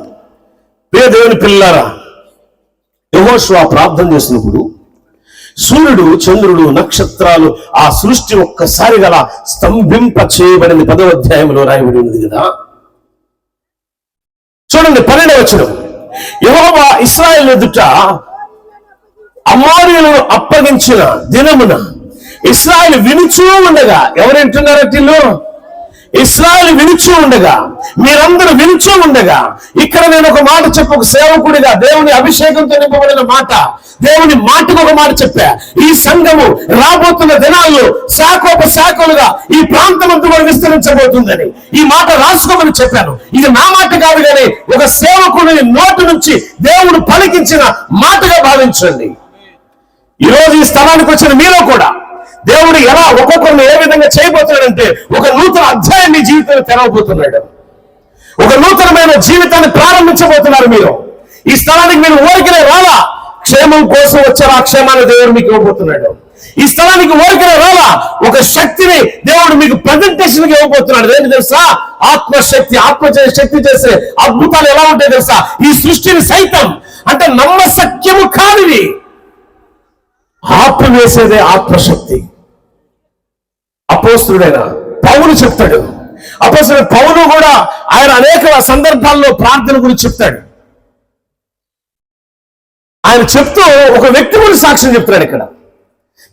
దేవుని పిల్లారా, యెహోషువ ప్రార్థన చేసినప్పుడు సూర్యుడు, చంద్రుడు, నక్షత్రాలు, ఆ సృష్టి ఒక్కసారి గల స్తంభింప చేయబడింది. 10వ అధ్యాయంలో రాయబడి ఉంది కదా. చూడండి 12వ వచనం. యెహోవా ఇశ్రాయేలు ఎదుట అమోరీయులను అప్పగించిన దినమున ఇశ్రాయేలు వినుచూ ఉండగా, ఎవరు వింటున్నారో ఇశ్రాయేలు వినుచూ ఉండగా, మీరందరూ వినుచూ ఉండగా, ఇక్కడ నేను ఒక మాట చెప్పు, ఒక సేవకుడిగా దేవుని అభిషేకంతో నింపబడిన మాట, దేవుని మాటకు ఒక మాట చెప్పా. ఈ సంఘము రాబోతున్న దినాల్లో శాఖోపశాఖలుగా ఈ ప్రాంతం అంతా కూడా విస్తరించబోతుందని ఈ మాట రాసుకోమని చెప్పాను. ఇది నా మాట కాదు, కానీ ఒక సేవకుడి నోటి నుంచి దేవుడు పలికించిన మాటగా భావించండి. ఈరోజు ఈ స్థలానికి వచ్చిన మీలో కూడా దేవుడు ఎలా ఒక్కొక్కరిని ఏ విధంగా చేయబోతున్నాడంటే, ఒక నూతన అధ్యాయం మీ జీవితంలో తెరవబోతున్నాడు. ఒక నూతనమైన జీవితాన్ని ప్రారంభించబోతున్నారు మీరు. ఈ స్థలానికి మీరు ఊరికనే రాలా, క్షేమం కోసం వచ్చారు. ఆ క్షేమాన్ని దేవుడు మీకు ఇవ్వబోతున్నాడు. ఈ స్థలానికి ఊరికనే రాలా, ఒక శక్తిని దేవుడు మీకు ప్రజెంటేషన్ ఇవ్వబోతున్నాడు. ఏంటి తెలుసా? ఆత్మశక్తి. శక్తి చేసే అద్భుతాలు ఎలా ఉంటాయి తెలుసా? ఈ సృష్టిని సైతం అంటే నమ్మశక్యము కానివి ఆపివేసేదే ఆత్మశక్తి. అపోస్తలుడైన పౌలు చెప్తాడు. అపోస్తలుడైన పౌలు కూడా ఆయన అనేక సందర్భాల్లో ప్రార్థన గురించి చెప్తాడు. ఆయన చెప్తూ ఒక వ్యక్తి గురించి సాక్ష్యం చెప్తున్నాడు. ఇక్కడ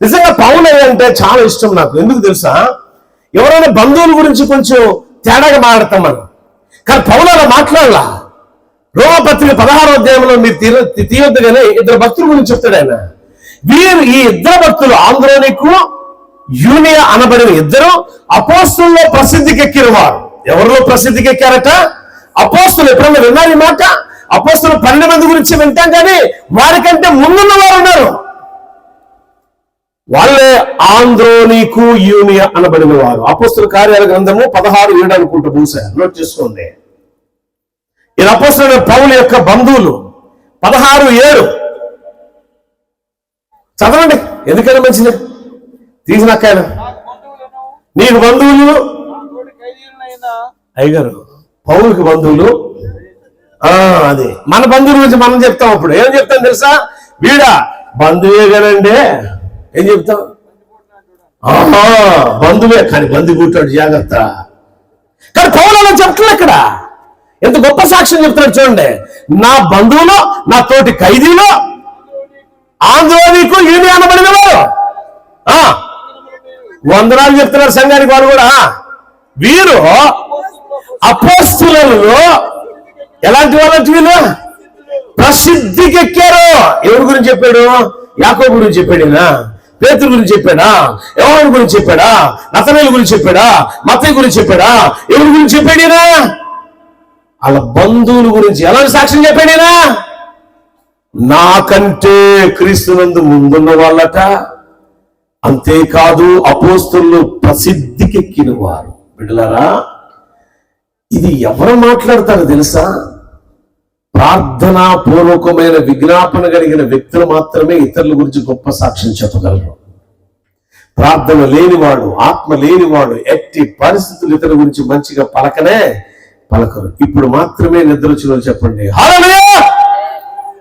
నిజంగా పౌలు అంటే చాలా ఇష్టం నాకు. ఎందుకు తెలుసా? ఎవరైనా బంధువుల గురించి కొంచెం తేడాగా మాట్లాడతాం మనం, కానీ పౌలు అలా మాట్లాడలా. రోమపత్రిక 16వ అధ్యాయంలో మీరు తీయొద్దుగానే 2 భక్తుల గురించి చెప్తాడు ఆయన. ఈ 2 భక్తులు, ఆంద్రోనికు, యూనియా అనబడిన 2 అపోస్తుల్లో ప్రసిద్ధికి ఎక్కిన వారు. ఎవరిలో ప్రసిద్ధికి ఎక్కారట? అపోస్తులు. ఎప్పుడన్నా విన్నారు ఈ మాట? అపోస్తులు 12 మంది గురించి వింటాం, కానీ వారికంటే ముందున్న వారు ఉన్నారు. వాళ్ళే ఆంద్రోనికు, యూనియా అనబడిన వారు. అపోస్తుల కార్యాల గ్రంథము 16:7 అనుకుంటూ బహుశా నోట్ చేసుకోండి. ఇది అపోస్తులైన పౌలు యొక్క బంధువులు. 16:7 చదవండి, ఎందుకైనా మంచిది. తీసినక్కైనా నీకు బంధువులు, అయ్యగారు పౌలుకి బంధువులు. అది మన బంధువుల గురించి మనం చెప్తాం. అప్పుడు ఏం చెప్తాం తెలుసా? వీడా బంధువే కదండి. ఏం చెప్తాం? బంధువే, కానీ బంధు పుట్టాడు, జాగ్రత్త. కానీ పౌలు అలా చెప్తాడు. ఇక్కడ ఎంత గొప్ప సాక్ష్యం చెప్తాడు చూడండి. నా బంధువులు, నా తోటి ఖైదీలు, ఆంద్రోనికు, యూనియా అనబడిన వారు. వందనాలు చెప్తున్నారు సంఘానికి వారు కూడా. వీరు అపోస్తులలో ఎలాంటి వాళ్ళంటే వీళ్ళు ప్రసిద్ధికి ఎక్కారు. ఎవరి గురించి చెప్పాడు? యాకోబు గురించి చెప్పాడేనా? పేతురు గురించి చెప్పాడా? యోహాను గురించి చెప్పాడా? నతనేలు గురించి చెప్పాడా? మత్తయి గురించి చెప్పాడా? ఎవరి గురించి చెప్పాడేనా? వాళ్ళ బంధువుల గురించి ఎలాంటి సాక్ష్యం చెప్పాడేనా? నాకంటే క్రీస్తునందు ముందున్న వాళ్ళట. అంతేకాదు అపోస్తలులు ప్రసిద్ధికి ఎక్కిన వారు. బిడ్డలారా, ఇది ఎవరు మాట్లాడతారో తెలుసా? ప్రార్థనా పూర్వకమైన విజ్ఞాపన కలిగిన వ్యక్తులు మాత్రమే ఇతరుల గురించి గొప్ప సాక్ష్యం చెప్పగలరు. ప్రార్థన లేనివాడు, ఆత్మ లేనివాడు ఎట్టి పరిస్థితులు ఇతరుల గురించి మంచిగా పలకరు. ఇప్పుడు మాత్రమే నిద్ర వచ్చిన వాళ్ళు చెప్పండి హల్లెలూయా.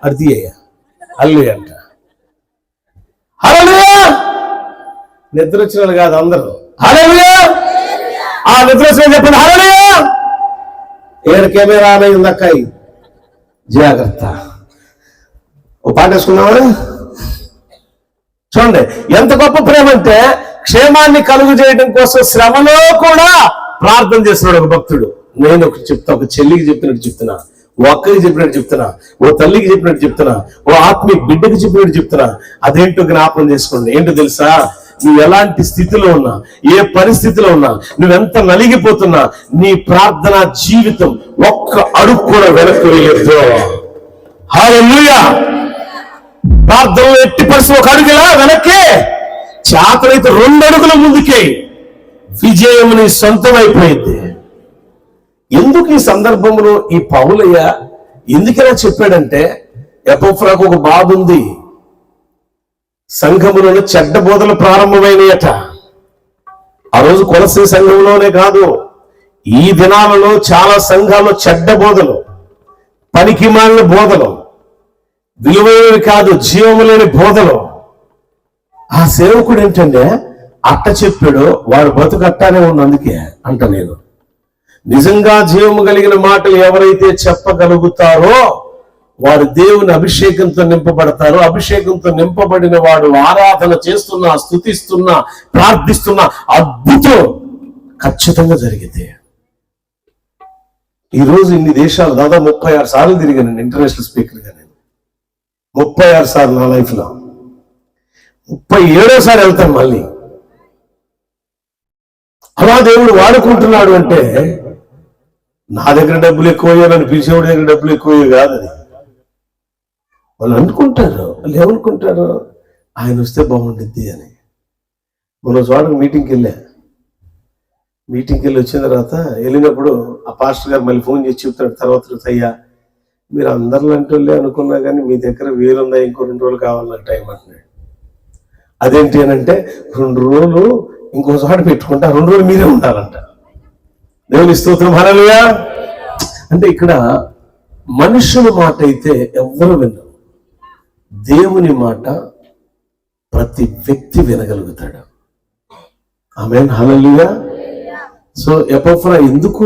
అది హల్లెలూయా అంట. హల్లెలూయా. నిద్ర వచ్చిన వాళ్ళు కాదు, అందరూ హల్లెలూయా. ఆ నిద్ర వచ్చిన చెప్పండి హల్లెలూయా. ఏడు కెమెరా ఉందక్కాయి, జాగ్రత్త. ఓ పాట వేసుకున్నావా? చూడండి ఎంత గొప్ప ప్రేమ అంటే, క్షేమాన్ని కలుగు చేయడం కోసం శ్రమలో కూడా ప్రార్థన చేస్తున్నాడు ఒక భక్తుడు. నేను ఒకటి చెప్తా, ఒక చెల్లికి చెప్పినట్టు చెప్తున్నా, ఓ అక్కకి చెప్పినట్టు చెప్తున్నా, ఓ తల్లికి చెప్పినట్టు చెప్తున్నా, ఓ ఆత్మీయ బిడ్డకి చెప్పినట్టు చెప్తున్నా. అదేంటో జ్ఞాపకం చేసుకోండి. ఏంటో తెలుసా? నువ్వు ఎలాంటి స్థితిలో ఉన్నా, ఏ పరిస్థితిలో ఉన్నా, నువ్వెంత నలిగిపోతున్నా, నీ ప్రార్థన జీవితం ఒక్క అడుగు కూడా వెనక్కి వేయొద్దు. హల్లెలూయా. ప్రార్థన ఎట్టి పరిస్థితి ఒక అడుగులా వెనక్కి, చేతనైతే 2 అడుగుల ముందుకే. విజయం నీ సొంతం అయిపోయింది. ఎందుకు ఈ సందర్భంలో ఈ పౌలయ్య ఎందుకలా చెప్పాడంటే, ఎపఫ్రాకు ఒక బాధ ఉంది. సంఘములో చెడ్డ బోధలు ప్రారంభమైనయట. ఆ రోజు కొలసీ సంఘంలోనే కాదు, ఈ దినాలలో చాలా సంఘాల్లో చెడ్డ బోధలు, పనికిమాలిన బోధలు, విలువైనవి కాదు జీవము లేని బోధలు, ఆ సేవకుడు ఏంటంటే అట్ట చెప్పాడు, వాడు బతుకు అట్టానే ఉంది. అందుకే అంట నేను, నిజంగా జీవము కలిగిన మాటలు ఎవరైతే చెప్పగలుగుతారో వారు దేవుని అభిషేకంతో నింపబడతారు. అభిషేకంతో నింపబడిన వాడు ఆరాధన చేస్తున్నా, స్తుతిస్తున్నా, ప్రార్థిస్తున్నా అద్భుతం ఖచ్చితంగా జరిగితే. ఈరోజు ఇన్ని దేశాలు దాదాపు 36 సార్లు తిరిగాను ఇంటర్నేషనల్ స్పీకర్గా. నేను 36 సార్లు నా లైఫ్ లో, 37వ సారి వెళ్తాను మళ్ళీ. అలా దేవుడు వాడుకుంటున్నాడు అంటే నా దగ్గర డబ్బులు ఎక్కువయ్యో, నన్ను పిలిచేవాడి దగ్గర డబ్బులు ఎక్కువయ్యో కాదు. అది వాళ్ళు అనుకుంటారు, వాళ్ళు ఏమనుకుంటారు, ఆయన వస్తే బాగుండిద్ది అని. మన చోట మీటింగ్కి వెళ్ళి వచ్చిన తర్వాత వెళ్ళినప్పుడు ఆ పాస్టర్ గారు మళ్ళీ ఫోన్ చేసి చెప్తాడు తర్వాత, అయ్యా మీరు అందరిలాంటి వాళ్ళే అనుకున్నా కానీ మీ దగ్గర వీలుందా, ఇంకో 2 రోజులు కావాలన్న టైం అంటున్నాడు. అదేంటి అని అంటే 2 రోజులు ఇంకోసారి పెట్టుకుంటే 2 రోజులు మీరే ఉండాలంట. దేవుని స్తోత్రం, హల్లెలూయా. అంటే ఇక్కడ మనుషుల మాట అయితే ఎవ్వరు వినరు, దేవుని మాట ప్రతి వ్యక్తి వినగలుగుతాడు. ఆమేన్, హల్లెలూయా. సో ఎపఫ్రా ఎందుకు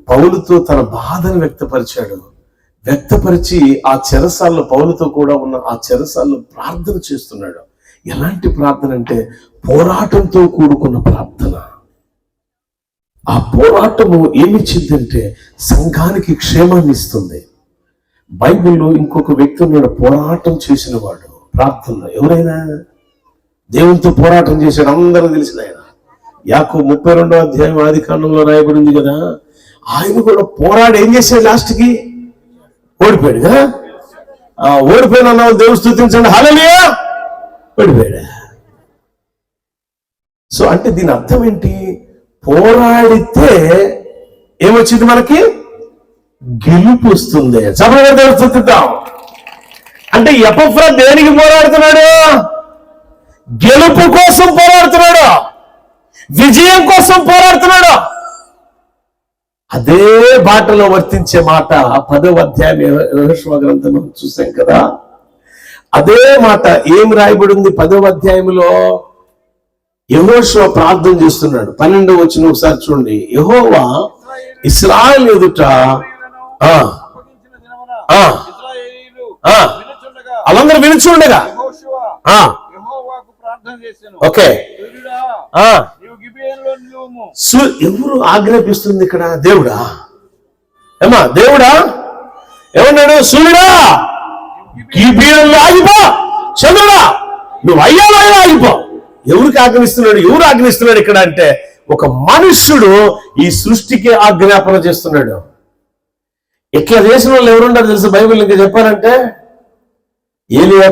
పౌలుతో తన బాధను వ్యక్తపరిచి ఆ చెరసాల్లో పౌలుతో కూడా ఉన్న ఆ చెరసాల్లో ప్రార్థన చేస్తున్నాడు. ఎలాంటి ప్రార్థన అంటే పోరాటంతో కూడుకున్న ప్రార్థన. ఆ పోరాటము ఏమిచ్చిందంటే సంఘానికి క్షేమాన్ని ఇస్తుంది. బైబిల్లో ఇంకొక వ్యక్తి ఉన్నాడు పోరాటం చేసిన వాడు ప్రార్థన. ఎవరైనా దేవునితో పోరాటం చేశాడు, అందరూ తెలిసిన ఆయన. యాకోబు 32వ అధ్యాయం ఆది కాండంలో రాయబడింది కదా. ఆయన కూడా పోరాడి ఏం చేశాడు, లాస్ట్కి ఓడిపోయాడు కదా. ఓడిపోయిన దేవుడు స్తుతించండి, హల్లెలూయా. ఓడిపోయాడు. సో అంటే దీని అర్థం ఏంటి, పోరాడితే ఏమొచ్చింది మనకి, గెలుపు వస్తుంది. సభలో దేవుడు స్తుతిద్దాం. అంటే ఎపఫ్రా దేనికి పోరాడుతున్నాడు, గెలుపు కోసం పోరాడుతున్నాడు, విజయం కోసం పోరాడుతున్నాడు. అదే బాటలో వర్తించే మాట 10వ అధ్యాయం యెహోషువ గ్రంథంలో చూసాం కదా. అదే మాట ఏం రాయబడి ఉంది 10వ అధ్యాయంలో. యెహోషువ ప్రార్థన చేస్తున్నాడు. 12వ వచనం ఒకసారి చూడండి. యెహోవా ఇశ్రాయేలు ఎదుట వాళ్ళందరూ వినుచుండగా ఓకే ఎవరు ఆజ్ఞాపిస్తుంది ఇక్కడ, దేవుడా. ఏమా దేవుడా ఏమన్నాడు, సూర్యుడా గిబియోనులో ఆగిపో, చంద్రుడా నువ్వు అయ్యాలో ఆగిపో. ఎవరికి ఆజ్ఞాపిస్తున్నాడు, ఎవరు ఆజ్ఞాపిస్తున్నాడు ఇక్కడ అంటే ఒక మనుష్యుడు ఈ సృష్టికి ఆజ్ఞాపన చేస్తున్నాడు. ఇట్లా చేసిన వాళ్ళు ఎవరున్నారు తెలుసు బైబిల్ ఇంకా చెప్పారంటే, ఏలియా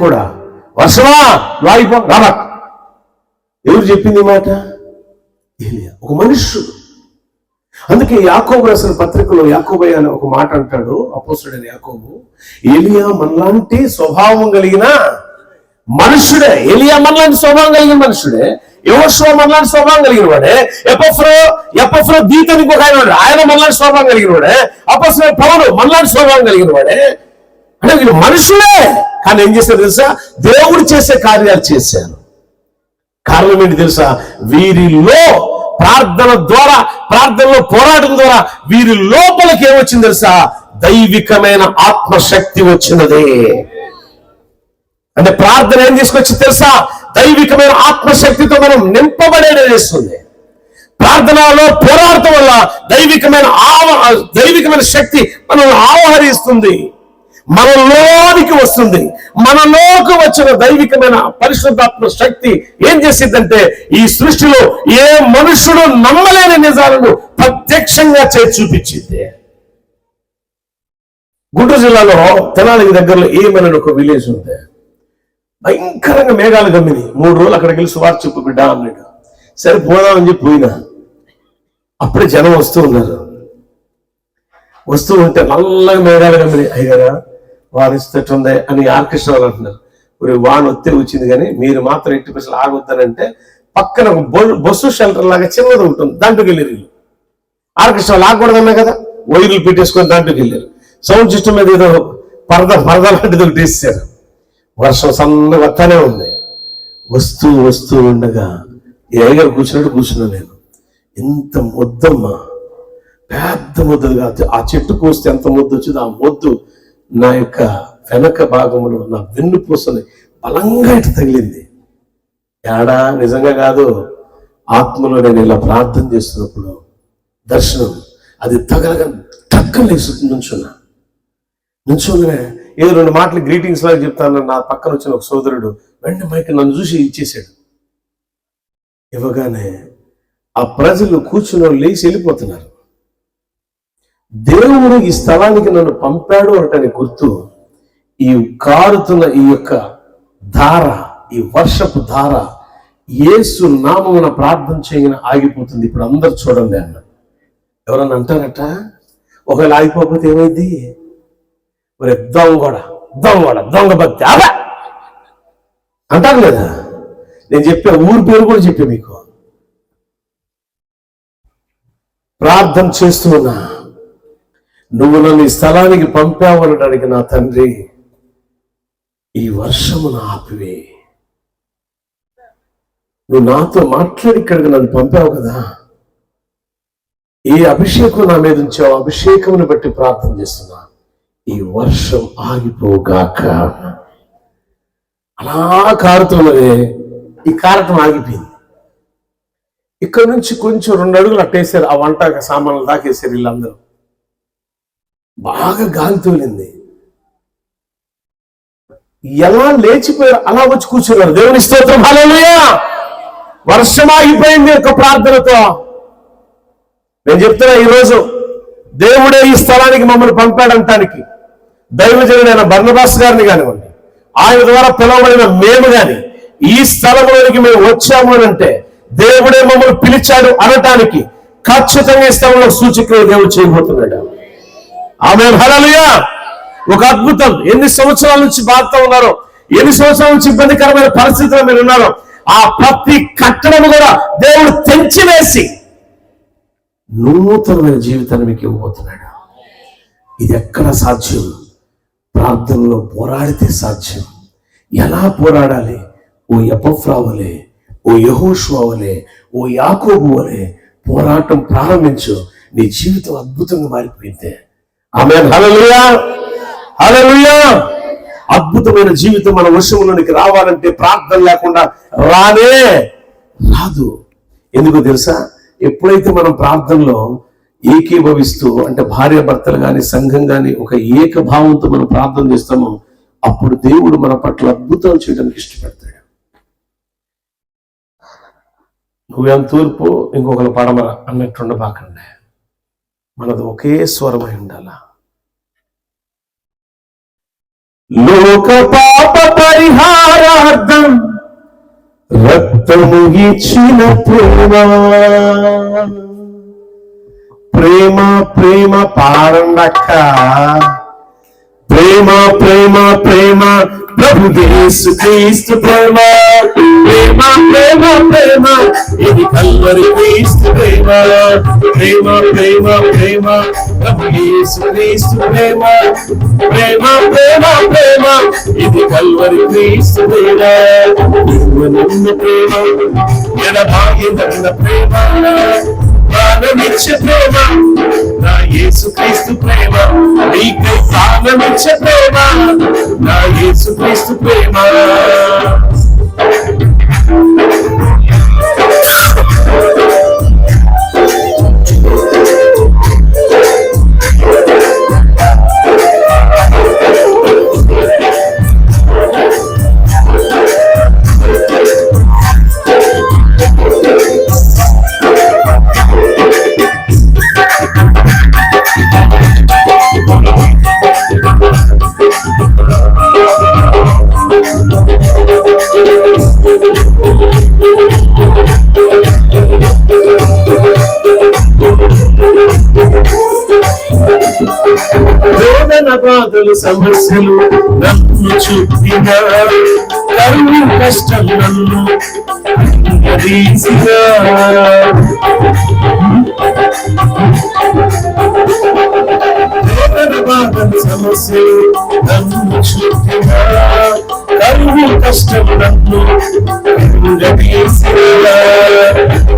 కూడా వర్షమా వాయిపో రాబా. ఎవరు చెప్పింది మాట, ఏలియా, ఒక మనుష్యుడు. అందుకే యాకోబు రాసిన పత్రికలో యాకోబయ్య అని ఒక మాట అంటాడు అపోస్తలుడైన యాకోబు, ఏలియా మనలాంటి స్వభావం కలిగిన మనుషుడే. ఏలియా మనలాంటి స్వభావం కలిగిన మనుషుడే, యెహోషువ మనలాంటి స్వభావం కలిగిన వాడే, ఎపఫ్రా దీతనికి ఒక ఆయన మనలాంటి స్వభావం కలిగిన వాడే, అపోస్తలుడైన పౌలు మనలాంటి స్వభావం కలిగిన వాడే. అంటే వీళ్ళు మనుషులే, కానీ ఏం చేశారు తెలుసా, దేవుడు చేసే కార్యాలు చేశారు. కారణం ఏంటి తెలుసా, వీరిలో ప్రార్థనలో పోరాటం ద్వారా వీరి లోపలికి ఏమొచ్చింది తెలుసా, దైవికమైన ఆత్మశక్తి వచ్చినది. అంటే ప్రార్థన ఏం తీసుకొచ్చి తెలుసా, దైవికమైన ఆత్మశక్తితో మనం నింపబడేది చేస్తుంది. ప్రార్థనలో పోరాటం వల్ల దైవికమైన శక్తి మనం ఆవహరిస్తుంది, మనలోనికి వస్తుంది. మనలోకి వచ్చిన దైవికమైన పరిశుద్ధాత్మ శక్తి ఏం చేసిందంటే ఈ సృష్టిలో ఏ మనుషుడు నమ్మలేని నిజాలను ప్రత్యక్షంగా చేసి చూపించింది. గుంటూరు జిల్లాలో తెనాలికి దగ్గరలో ఏమని ఒక విలేజ్ ఉంది. భయంకరంగా మేఘాలు గమ్మిని. 3 రోజులు అక్కడికి వెళ్ళి సువార్త చెప్పు బిడ్డ అన్నాడు. సరే పోదామని చెప్పి పోయినా. అప్పుడే జనం వస్తూ ఉన్నారు. వస్తూ ఉంటే నల్లగా మేఘాలు గమ్మిని. అయ్యారా వారిస్తట్టుందే అని ఆర్కెస్ట్రా వాళ్ళు అంటున్నారు. వాన వస్తే వచ్చింది కానీ మీరు మాత్రం 80% ఆగొద్దానంటే పక్కన ఒక బస్సు షెల్టర్ లాగా చిన్నది ఉంటుంది, దాంట్లోకి వెళ్ళారు వీళ్ళు. ఆర్కెస్ట్రా ఆగకూడదన్నా కదా, వైర్లు పెట్టేసుకొని దాంట్లోకి వెళ్ళారు. సౌండ్ సిస్టమ్ మీద ఏదో పరద లాంటిది ఒకటి వేసారు. వర్షం సన్నగా వస్తానే ఉంది. వస్తూ ఉండగా ఏగర్ కూర్చున్నట్టు కూర్చున్నా నేను. ఎంత మొద్దమ్మా, పెద్ద మొద్దుగా. ఆ చెట్టు కోస్తే ఎంత మొద్దు వచ్చింది. ఆ మొద్దు నా యొక్క వెనక భాగంలో నా వెన్నుపూసని బలంగా ఇటు తగిలింది. ఏడా నిజంగా కాదు, ఆత్మలో నేను ఇలా ప్రార్థన చేస్తున్నప్పుడు దర్శనం అది తగలగా టక్కన లేస్తుంది. నుంచున్నానే ఏదో 2 మాటలు గ్రీటింగ్స్ లాగా చెప్తాను. నా పక్కన వచ్చిన ఒక సోదరుడు వెంటనే మైక్ నన్ను చూసి ఇచ్చేసాడు. ఇవ్వగానే ఆ ప్రజలు కూర్చుని లేచి వెళ్ళిపోతున్నారు. దేవుడు ఈ స్థలానికి నన్ను పంపాడు అనటానికి గుర్తు ఈ కారుతున్న ఈ యొక్క ధార, ఈ వర్షపు ధార యేసు నామమున ప్రార్థన చేయగానే ఆగిపోతుంది. ఇప్పుడు అందరు చూడండి అన్న. ఎవరన్నా అంటారట, ఒకవేళ ఆగిపోతే ఏమైంది? మరి దొంగ భక్తి అలా అంటారు కదా. నేను చెప్పే ఊరి పేరు కూడా చెప్పే మీకు. ప్రార్థన చేస్తున్నా, నువ్వు నన్ను ఈ స్థలానికి పంపావనడానికి నా తండ్రి ఈ వర్షమును ఆపివే. నువ్వు నాతో మాట్లాడి ఇక్కడికి నన్ను పంపావు కదా, ఏ అభిషేకం నా మీద ఉంచావు, అభిషేకమును బట్టి ప్రార్థన చేస్తున్నా, ఈ వర్షం ఆగిపోగాక. అలా కారుతున్నదే ఈ కారటం ఆగిపోయింది. ఇక్కడ నుంచి కొంచెం 2 అడుగులు అట్టేసారు. ఆ వంట సామాన్లు దాకేసారు వీళ్ళందరూ. బాగా గాలి తోలింది. ఎలా లేచిపోయారు, అలా వచ్చి కూర్చున్నారు. దేవుని స్తోత్రం, హల్లెలూయా. వర్షం ఆగిపోయింది ఒక ప్రార్థనతో. నేను చెప్తున్నా, ఈరోజు దేవుడే ఈ స్థలానికి మమ్మల్ని పంపాడంటానికి దైవజనుడైన బర్నబాస్ గారిని కానివ్వండి, ఆయన ద్వారా పిలువబడిన మేము గాని ఈ స్థలంలోనికి మేము వచ్చాము అని అంటే దేవుడే మమ్మల్ని పిలిచాడు అనటానికి ఖచ్చితంగా ఈ స్థలంలో సూచక్రియ దేవుడు చేయబోతున్నాడు. ఆమేన్, హల్లెలూయా. ఒక అద్భుతం. ఎన్ని సంవత్సరాల నుంచి బాధతో ఉన్నారో, ఎన్ని సంవత్సరాల నుంచి ఇబ్బందికరమైన పరిస్థితుల్లో మీరు ఉన్నారో, ఆ ప్రతి కట్టడము కూడా దేవుడు తెంచివేసి నూతనమైన జీవితాన్ని మీకు ఇవ్వబోతున్నాడు. ఇది ఎక్కడ సాధ్యం? ప్రార్థనలో పోరాడితే సాధ్యం. ఎలా పోరాడాలి? ఓ ఎపఫ్రా వలె, ఓ యెహోషువ వలె, ఓ యాకోబు వలె పోరాటం ప్రారంభించు. నీ జీవితం అద్భుతంగా మారిపోయింది. ఆమేన్, హల్లెలూయా, హల్లెలూయా. అద్భుతమైన జీవితం మన వశంలోనికి రావాలంటే ప్రార్థన లేకుండా రాదు. ఎందుకో తెలుసా? ఎప్పుడైతే మనం ప్రార్థనలో ఏకీభవిస్తూ, అంటే భార్య భర్తలు కానీ సంఘం కానీ ఒక ఏకభావంతో మనం ప్రార్థన చేస్తామో అప్పుడు దేవుడు మన పట్ల అద్భుతాలు చేయడానికి ఇష్టపడతాడు. నువ్వేం తూర్పు ఇంకొకరు పడమర అన్నట్టుండబాకండి. మనది ఒకే స్వరమై ఉండాల. లోక పాప పరిహారార్థం రక్తము ఇచ్చిన ప్రేమ ప్రేమ పారండక్క. ప్రేమ ప్రేమ ప్రేమ ప్రభు యేసు క్రీస్తు ప్రేమ. ప్రేమ ప్రేమ ప్రేమ ఇది కల్వరి క్రీస్తు ప్రేమ. ప్రేమ ప్రేమ ప్రేమ ప్రభు యేసు క్రీస్తు ప్రేమ. ప్రేమ ప్రేమ ప్రేమ ఇది కల్వరి క్రీస్తు ప్రేమ. నిన్న ప్రేమ ఎడబాగిన ప్రేమ, ప్రాణమిచ్చే ప్రేమ నా యేసు క్రీస్తు ప్రేమ. నీకై ప్రాణమిచ్చే ప్రేమ నా యేసు క్రీస్తు ప్రేమ. వేదన బాధలు సమస్యలు నన్ను చుట్టిన, కరువు కష్టం నన్ను తీసిన, వేదన బాధలు సమస్యలు నన్ను చుట్టిన, కరువు కష్టం నన్ను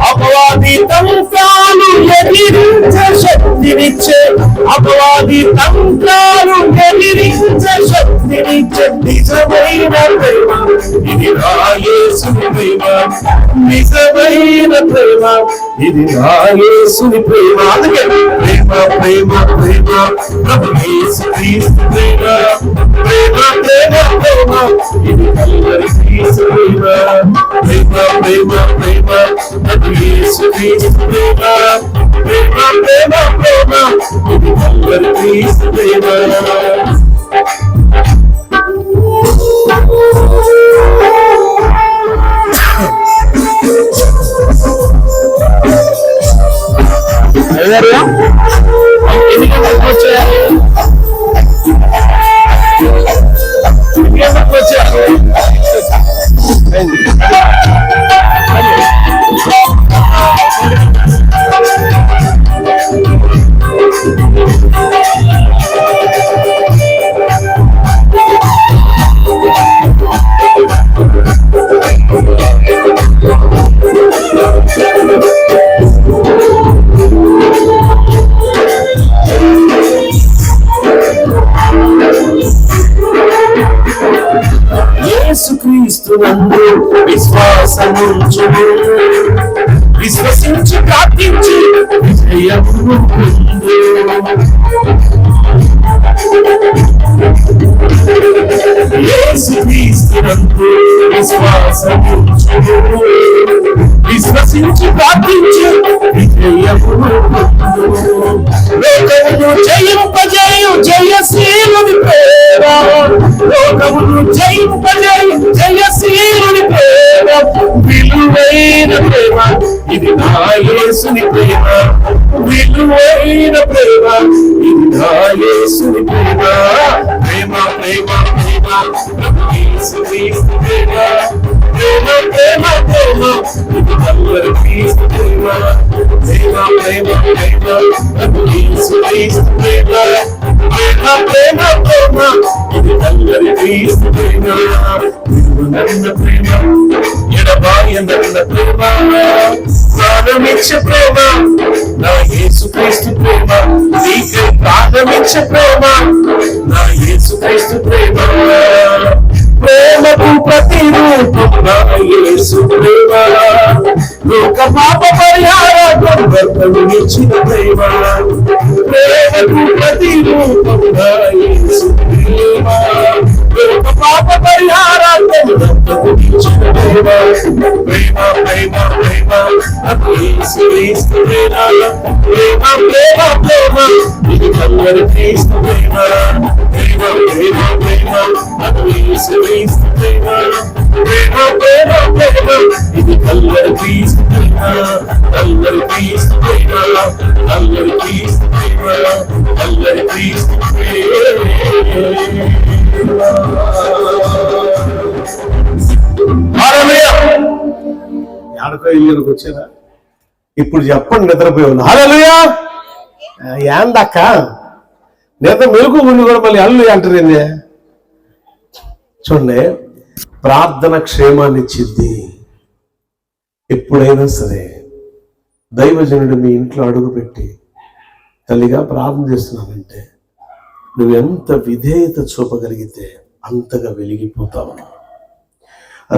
అపవాది తంత్రాలు ఎదిరించే శక్తినిచ్చే, అపవాది తంత్రాలు ఎదిరించే శక్తినిచ్చే నిజమైన ప్రేమ ఇది నా యేసుని ప్రేమ, నిజమైన ప్రేమ ఇది నా యేసుని ప్రేమ. అందుకే ప్రేమ ప్రేమ ప్రేమ ప్రభు యేసు క్రీస్తు ప్రేమ, ప్రేమ ప్రేమ ప్రేమ ఇది కల్వరి క్రీస్తు ప్రేమ, ప్రేమ ప్రేమ ప్రేమ ప్రభు యేసు క్రీస్తు ప్రేమ, ప్రేమ ప్రేమ ప్రేమ ఇది కల్వరి క్రీస్తు ప్రేమ. యేసుక్రీస్తునందు విశ్వాసముంచుము, విశ్వసించి ప్రార్థించి విజయమును పొందు. యేసుక్రీస్తునందు విశ్వాసముంచుము, విశ్వసించి ప్రార్థించి విజయమును పొందు. లోకమును జయింపజేయు జయశీలుని ప్రేమ, లోకమును జయింపజేయు జయశీలుని ప్రేమ, విలువైన ప్రేమ ఇది నా యేసుని ప్రేమ, విలువైన ప్రేమ ఇది నా యేసుని ప్రేమ, ప్రేమ ప్రేమ ప్రేమ ప్రభు యేసు క్రీస్తు ప్రేమ, ప్రేమ ప్రేమ ప్రేమ ఇది కల్వరి క్రీస్తు ప్రేమ, ప్రేమ ప్రేమ ప్రేమ ప్రభు యేసు క్రీస్తు ప్రేమ, ప్రేమ ప్రేమ ప్రేమ ఇది కల్వరి క్రీస్తు ప్రేమ. విలువైన ప్రేమ ఎడబాయన ప్రేమ, ప్రాణమిచ్చే ప్రేమ నా యేసుక్రీస్తు ప్రేమ, నీకై ప్రాణమిచ్చే ప్రేమ నా యేసుక్రీస్తు ప్రేమ, ప్రేమకు ప్రతిరూపం నా యేసు ప్రేమ, లోక పాప పరిహారం ఇచ్చిన ప్రేమ, ప్రేమకు ప్రతిరూపం నా యేసు ప్రేమ, లోక పాప పరిహారం ఇచ్చిన ప్రేమ, ప్రేమ ప్రేమ ప్రేమ యేసు క్రీస్తు ప్రేమ, ప్రేమ ప్రేమ ప్రేమ ఇది కల్వరి క్రీస్తు ప్రేమ, ప్రేమ ప్రేమ ప్రేమ యేసు క్రీస్తు ప్రేమ, ప్రేమ ప్రేమ ప్రేమ ఇది కల్వరి క్రీస్తు ప్రేమ, కల్వరి క్రీస్తు ప్రేమ, కల్వరి క్రీస్తు ప్రేమ, కల్వరి క్రీస్తు ప్రేమ. ఆడకో ఇల్లుకి వచ్చారా? ఇప్పుడు చెప్పండి, నిద్రపోయాను. హల్లెలూయా. ఏందక్క నిద్ర మెలుగు ముందు కూడా మళ్ళీ అల్లు అంటారేంది? చూడండి, ప్రార్థన క్షేమాన్ని ఇచ్చింది. ఎప్పుడైనా సరే దైవజనుడు మీ ఇంట్లో అడుగుపెట్టి తల్లిగా ప్రార్థన చేస్తున్నానంటే నువ్వు ఎంత విధేయత చూపగలిగితే అంతగా వెలిగిపోతావు.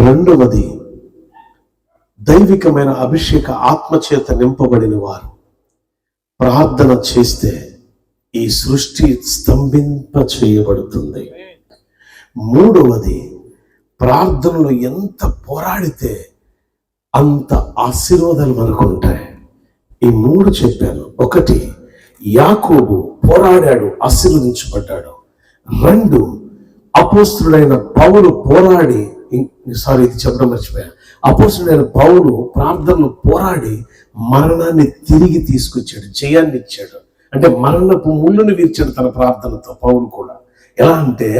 రెండవది, దైవికమైన అభిషేక ఆత్మచేత నింపబడిన వారు ప్రార్థన చేస్తే ఈ సృష్టి స్తంభింప చేయబడుతుంది. మూడవది, ప్రార్థనలో ఎంత పోరాడితే అంత ఆశీర్వాదాలు మనకు ఉంటాయి. ఈ మూడు చెప్పాను. ఒకటి, యాకోబు పోరాడాడు, ఆశీర్వదించబడ్డాడు. రెండు, అపోస్తుడైన పౌలు పోరాడి, ఇది చెప్పడం మర్చిపోయా, అపోస్తుడైన పౌలు ప్రార్థనలు పోరాడి మరణాన్ని తిరిగి తీసుకొచ్చాడు, జయాన్ని ఇచ్చాడు. అంటే మరణపు ముళ్ళుని వీర్చాడు తన ప్రార్థనతో. పౌలు కూడా ఎలా అంటే,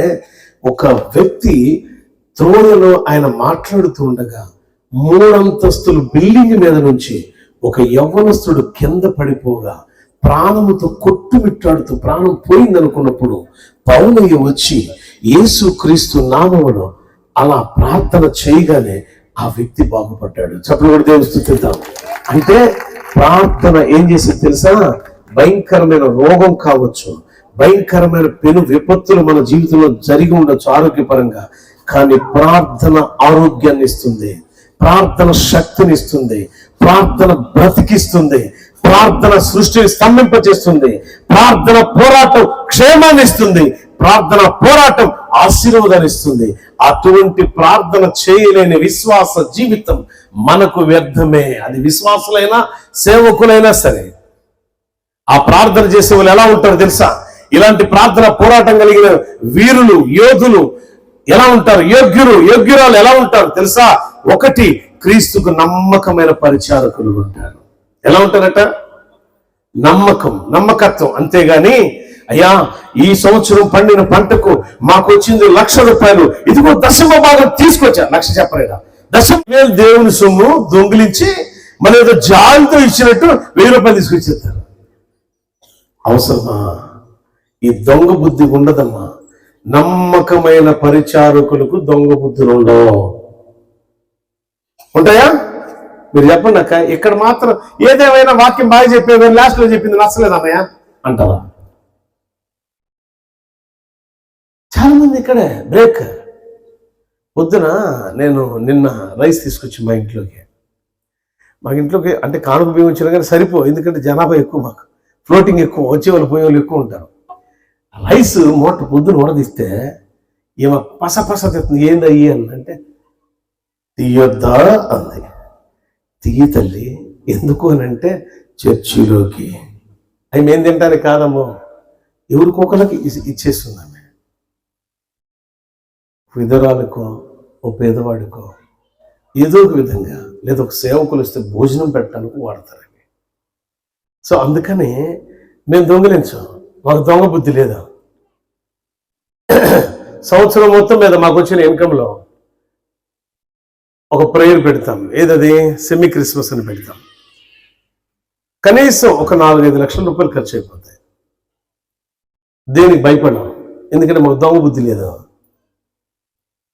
ఒక వ్యక్తి త్రోయలో ఆయన మాట్లాడుతూ ఉండగా 3 అంతస్తులు బిల్డింగ్ మీద నుంచి ఒక యవ్వనస్తుడు కింద పడిపోగా ప్రాణముతో కొట్టుమిట్టాడుతూ ప్రాణం పోయిందనుకున్నప్పుడు పౌలయ్య వచ్చి యేసు క్రీస్తు నామములో అలా ప్రార్థన చేయగానే ఆ వ్యక్తి బాగుపడ్డాడు. చప్పుడు కూడా దేవుని స్తుతిద్దాం. అంటే ప్రార్థన ఏం చేసేది తెలుసా? భయంకరమైన రోగం కావచ్చు, భయంకరమైన పెను విపత్తులు మన జీవితంలో జరిగి ఉండొచ్చు ఆరోగ్యపరంగా, కానీ ప్రార్థన ఆరోగ్యాన్ని ఇస్తుంది, ప్రార్థన శక్తిని ఇస్తుంది, ప్రార్థన బ్రతికిస్తుంది, ప్రార్థన సృష్టిని స్తంభింపచేస్తుంది, ప్రార్థన పోరాటం క్షేమాన్ని ఇస్తుంది, ప్రార్థన పోరాటం ఆశీర్వాదాన్ని ఇస్తుంది. అటువంటి ప్రార్థన చేయలేని విశ్వాస జీవితం మనకు వ్యర్థమే. అది విశ్వాసులైనా సేవకులైనా సరే. ఆ ప్రార్థన చేసే వాళ్ళు ఎలా ఉంటారు తెలుసా? ఇలాంటి ప్రార్థన పోరాటం కలిగిన వీరులు, యోధులు ఎలా ఉంటారు? యోగ్యురాలు ఎలా ఉంటారు తెలుసా? ఒకటి, క్రీస్తుకు నమ్మకమైన పరిచారకులు ఉంటారు. ఎలా ఉంటారట? నమ్మకత్వం. అంతేగాని అయ్యా ఈ సంవత్సరం పండిన పంటకు మాకు వచ్చింది 1,00,000 రూపాయలు, ఇదిగో దశమ భాగం తీసుకొచ్చా. 1,00,000 చెప్పలేదా? 10,000 దేవుని సొమ్ము దొంగిలించి మన ఏదో జాలితో ఇచ్చినట్టు 1,000 రూపాయలు తీసుకొచ్చేస్తారు. అవసరమా? ఈ దొంగ బుద్ధి ఉండదమ్మా. నమ్మకమైన పరిచారకులకు దొంగ బుద్ధులు ఉండవు. ఉంటాయా? మీరు చెప్పండి అక్క. ఇక్కడ మాత్రం ఏదేమైనా వాక్యం బాగా చెప్పేది, లాస్ట్ లో చెప్పింది నచ్చలేదు అన్నయ్య అంటారా? చాలా మంది ఇక్కడే బ్రేక్. పొద్దున నేను నిన్న రైస్ తీసుకొచ్చి మా ఇంట్లోకి అంటే కానుక బియ్యం వచ్చినా కానీ సరిపో, ఎందుకంటే జనాభా ఎక్కువ, మాకు ఫ్లోటింగ్ ఎక్కువ, వచ్చే వాళ్ళు పోయే వాళ్ళు ఎక్కువ ఉంటారు. రైస్ మూట పొద్దున ఉడదీస్తే ఏమో పస తెస్తుంది. ఏంది అయ్యి అంటే తీయొద్దా అంది. తీయ తల్లి. ఎందుకు అని అంటే చర్చిలోకి. అవి మేము తింటానికి కాదమ్మో, ఎవరికొకరికి ఇచ్చేస్తుంది ఆమె. విధురాలకో ఓ పేదవాడికో ఏదో ఒక విధంగా, లేదా ఒక సేవకులు వస్తే భోజనం పెట్టడానికి వాడతారు అవి. సో అందుకని మేము దొంగిలించాం. మాకు దొంగ బుద్ధి లేదా? సంవత్సరం మొత్తం మీద మాకు వచ్చిన ఇన్కంలో ఒక ప్రేయర్ పెడతాం. ఏదది? సెమీ క్రిస్మస్ అని పెడతాం. కనీసం ఒక 4-5 లక్షల రూపాయలు ఖర్చు అయిపోతాయి. దేనికి భయపడ్డాం? ఎందుకంటే మాకు దొంగ బుద్ధి లేదు.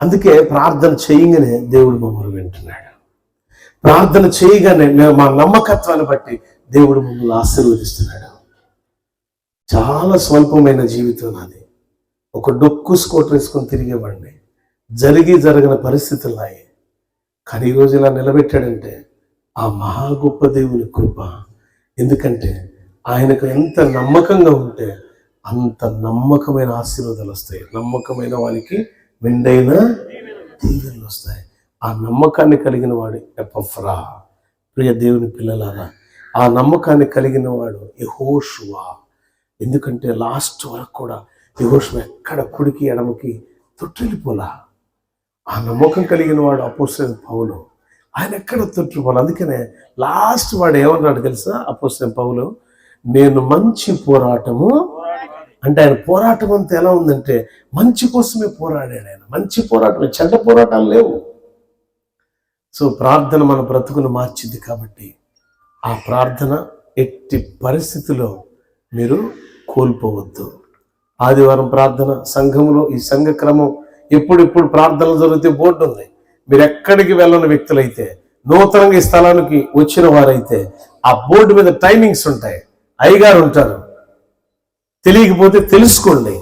అందుకే ప్రార్థన చేయగానే దేవుడు మమ్మల్ని వింటున్నాడు. ప్రార్థన చేయగానే మా నమ్మకత్వాన్ని బట్టి దేవుడు మమ్మల్ని ఆశీర్వదిస్తున్నాడు. చాలా స్వల్పమైన జీవితం నాది. ఒక డొక్కు స్కూటర్ వేసుకొని తిరిగేవాడిని. జరగని పరిస్థితులు నాయి. కానీ ఈరోజు ఇలా నిలబెట్టాడంటే ఆ మహా గొప్ప దేవుని కృప. ఎందుకంటే ఆయనకు ఎంత నమ్మకంగా ఉంటే అంత నమ్మకమైన ఆశీర్వాదాలు వస్తాయి. నమ్మకమైన వానికి మెండైన దీవెనలు వస్తాయి. ఆ నమ్మకాన్ని కలిగిన వాడు ఎపఫ్రా. ప్రియ దేవుని పిల్లలారా, ఆ నమ్మకాన్ని కలిగిన వాడు యెహోషువ. ఎందుకంటే లాస్ట్ వరకు కూడా యెహోషువ ఎక్కడ కుడికి ఎడమకి తొట్టిల్లిపోలా. ఆ నమ్మకం కలిగిన వాడు అపోస్తలుడైన పౌలు. ఆయన ఎక్కడ తొట్టిల్లిపోలా. అందుకనే లాస్ట్ వాడు ఏమన్నాడు తెలుసా? అపోస్తలుడైన పౌలు, నేను మంచి పోరాటము అంటే, ఆయన పోరాటం అంతా ఎలా ఉందంటే మంచి కోసమే పోరాడాడు ఆయన. మంచి పోరాటం, చెడ్డ పోరాటాలు లేవు. సో ప్రార్థన మన బ్రతుకును మార్చింది. కాబట్టి ఆ ప్రార్థన ఎట్టి పరిస్థితుల్లో మీరు కోల్పోవద్దు. ఆదివారం ప్రార్థన సంఘంలో, ఈ సంఘ క్రమం ఎప్పుడు ప్రార్థనలు జరిగితే బోర్డు ఉంది. మీరు ఎక్కడికి వెళ్ళని వ్యక్తులైతే, నూతనంగా ఈ స్థలానికి వచ్చిన వారైతే ఆ బోర్డు మీద టైమింగ్స్ ఉంటాయి. అయ్యగారు ఉంటారు. తెలియకపోతే తెలుసుకోండి.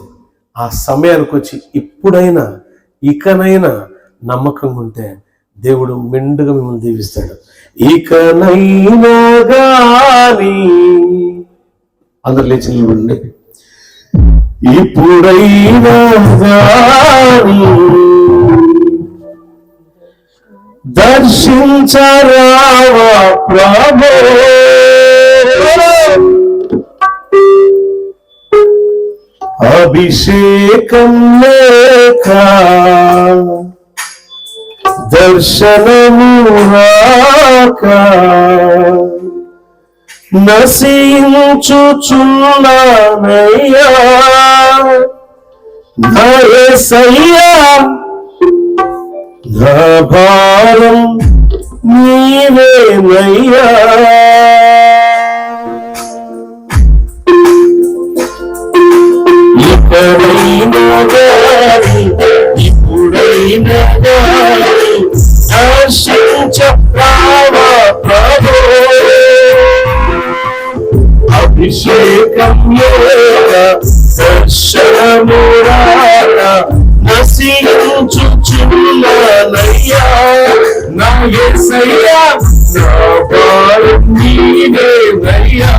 ఆ సమయానికి వచ్చి ఇప్పుడైనా ఇకనైనా నమ్మకంగా ఉంటే దేవుడు మెండుగా మిమ్మల్ని దీవిస్తాడు. ఇకనైనా గాని అందరు లేచి నిలబడండి. ఇప్పుడైనా గాని దర్శించరావా ప్రభో, అభిషేకం లేక దర్శనము రాక నశించుచున్నానయ్యా నా యేసయ్యా, నా భారం నీవేనయ్యా. ఇప్పుడైనా గాని దర్శనమురాగా నశించుచున్నానయ్యా నా యేసయ్యా నా భారం నీవేనయ్యా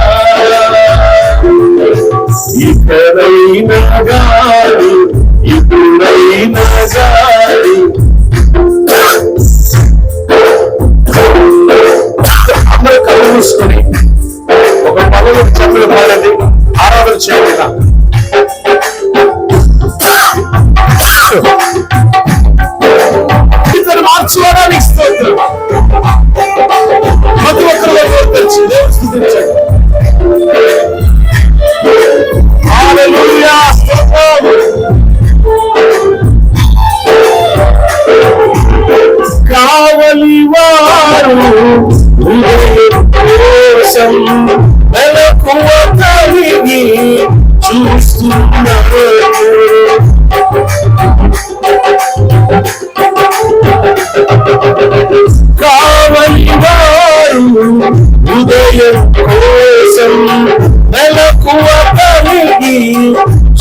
ఇకనైనా గాని ఇప్పుడైనా గాని అందరూ కళ్ళు మూసుకొని ఒక పదవి చదువు పాడండి, ఆరాధన చేయాలి. ఇతను మార్చుకోవడానికి స్తోత్రం. ప్రతి ఒక్కరు తెలిసి దేవుడు స్తుతించండి. హల్లెలూయా. కావలి వారు కోసం మెలకువ కలిగి చూస్తున్నారు. కావలి వారు ఉదయం కోసం మెలకువ కలిగి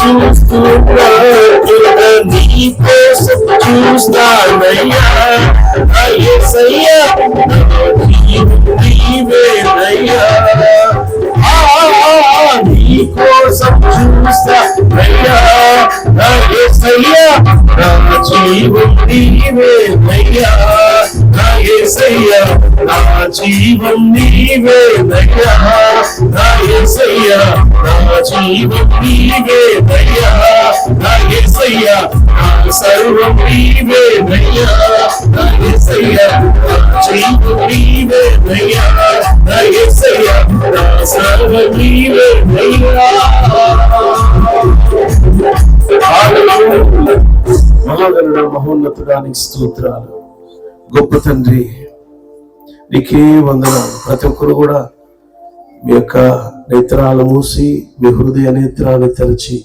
చూస్తున్నారు. నీ కోసం చూస్తానయ్యా యేసయ్యా నీవేనయ్యా నీ కోసం చూస్తానయ్యా యేసయ్యా నా జీవం నీవేనయ్యా యేసయ్యా నా జీవం నీవేనయ్యా యేసయ్యా నా జీవం నీవేనయ్యా యేసయ్యా నా సర్వం నీవేనయ్యా యేసయ్యా నా జీవం నీవేనయ్యా యేసయ్యా నా సర్వం నీవేనయ్యా. మహాగణుడ మహోన్నతుడానికి స్తోత్రాలు. గొప్ప తండ్రి నీకే వందనాలు. ప్రతి ఒక్కరు కూడా మీ యొక్క నేత్రాలు మూసి మీ హృదయ నేత్రాలు తెరచి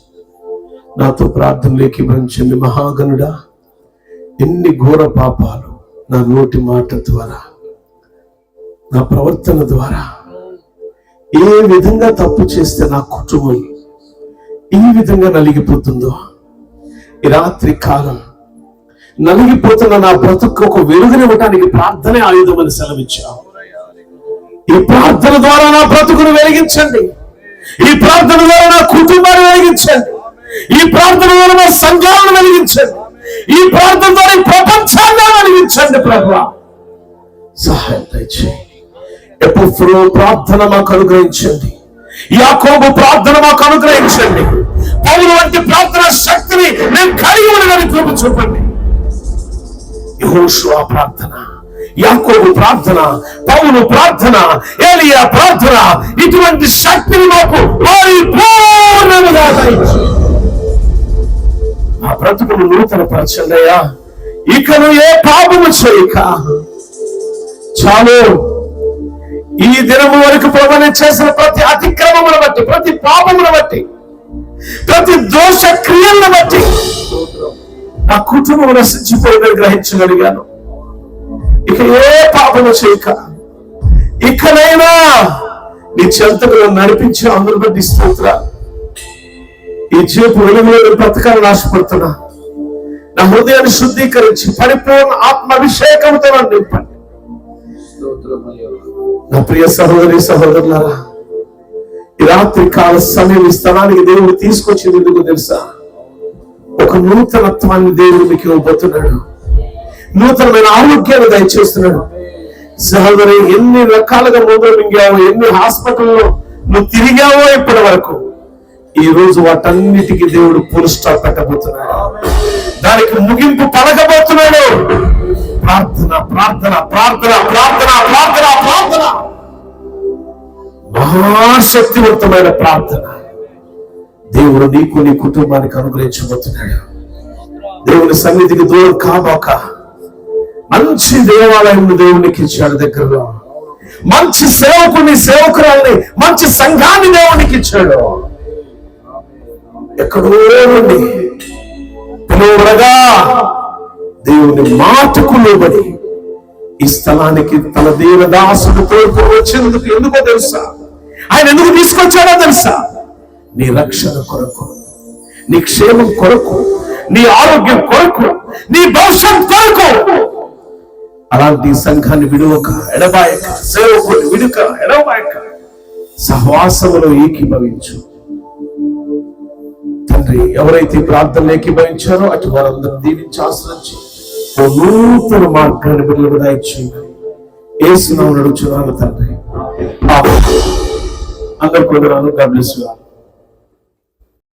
నాతో ప్రార్థనలోకి భరించండి. మహాగణుడా, ఎన్ని ఘోర పాపాలు నా నోటి మాట ద్వారా నా ప్రవర్తన ద్వారా ఏ విధంగా తప్పు చేస్తే నా కుటుంబం ఈ విధంగా నలిగిపోతుందో, ఈ రాత్రి కాలం నలిగిపోతున్న నా బ్రతుకు ఒక వెలుగునివ్వటానికి ప్రార్థనే ఆయుధం అని సెలవిచ్చావు. ఈ ప్రార్థన ద్వారా నా బ్రతుకును వెలిగించండి. ఈ ప్రార్థన ద్వారా నా కుటుంబాన్ని వెలిగించండి. ఈ ప్రార్థన ద్వారా నా సంఘాలను వెలిగించండి. ఈ ప్రార్థన ద్వారా ఈ ప్రపంచాన్ని వెలిగించండి. ప్రభువా సహాయం దయచేయండి. ఎప్పుడు ప్రార్థన మాకు అనుగ్రహించండి. యాకోబు ప్రార్థన మాకు అనుగ్రహించండి. పౌలు వంటి ప్రార్థన శక్తిని నేను కలిగి ఉండని కృప చూపండి. యెహోషువ ప్రార్థన, యాకోబు ప్రార్థన, పౌలు ప్రార్థన, ఏలియా ప్రార్థన, ఇటువంటి శక్తిని మాకు పరిపూర్ణంగా దయచేయండి. ఆ బ్రతుకును నూతన పరచండియా. ఇకను ఏ పాపము చేయక చాలు. ఈ దినము వరకు ప్రభువు చేసిన ప్రతి అతిక్రమమును బట్టి, ప్రతి పాపమును బట్టి, ప్రతి దోష క్రియలను బట్టి నా కుటుంబం నశించిపోయిందని గ్రహించగలిగాను. ఇక ఏ పాపము చేయక ఇకనైనా నీ చెంతకు నడిపించి అందరూ బట్టి స్తోత్రాలు. ఈ చేపు వెలుగులో బ్రతకాలని ఆశపడుతున్నా. నా హృదయాన్ని శుద్ధీకరించి పరిపూర్ణ ఆత్మాభిషేకంతో నింపండి. నా ప్రియ సహోదరి సహోదరులారా, ఈ రాత్రి కాల సమయం ఈ స్థలానికి దేవుడు తీసుకొచ్చింది ఎందుకు తెలుసా? ఒక నూతనత్వాన్ని దేవుడు మీకు ఇవ్వబోతున్నాడు. నూతనమైన ఆరోగ్యాన్ని దయచేస్తున్నాడు. సహోదరి, ఎన్ని రకాలుగా మొదలు మింగావో, ఎన్ని హాస్పిటల్లో నువ్వు తిరిగావో ఇప్పటి వరకు, ఈ రోజు వాటన్నిటికీ దేవుడు ఫుల్ స్టాప్ పెట్టబోతున్నాడు. దానికి ముగింపు పలకబోతున్నాడు. ప్రార్థన ప్రార్థన ప్రార్థన ప్రార్థన ప్రార్థన ప్రార్థన, మహాశక్తివంతమైన ప్రార్థన దేవుడు నీకు నీ కుటుంబానికి అనుగ్రహించబోతున్నాడు. దేవుని సన్నిధికి దూరం కాబోక మంచి దేవాలయం దేవునికి ఇచ్చాడు. దగ్గరలో మంచి సేవకుని, సేవకురాల్ని, మంచి సంఘాన్ని దేవునికి ఇచ్చాడు. ఎక్కడో నుండి పిలువగా దేవుని మాటకు లోబడి ఈ స్థలానికి తన దేవదాసుడు తోడుకు వచ్చేందుకు ఎందుకో తెలుసా? ఆయన ఎందుకు తీసుకొచ్చాడో తెలుసా? నీ రక్షణ కొరకు, నీ క్షేమం కొరకు, నీ ఆరోగ్యం కొరకు, నీ భవిష్యత్ కొరకు. అలాంటి సంఘాన్ని విడువక, ఎడబాయక, సేవకుని విడుక ఎడబాయక సహవాసములో ఏకీభవించు. తండ్రి, ఎవరైతే ప్రార్థనలు ఏకీభవించారో అటు వారందరూ దీవించి ఆశ్రయించి ఓ నూతన మార్గాన్ని బిడ్డలకు దయచేయండి. యేసు నామములో అడుగుచున్నాను తండ్రి. అందరూ కూడా గాడ్ బ్లెస్ యు.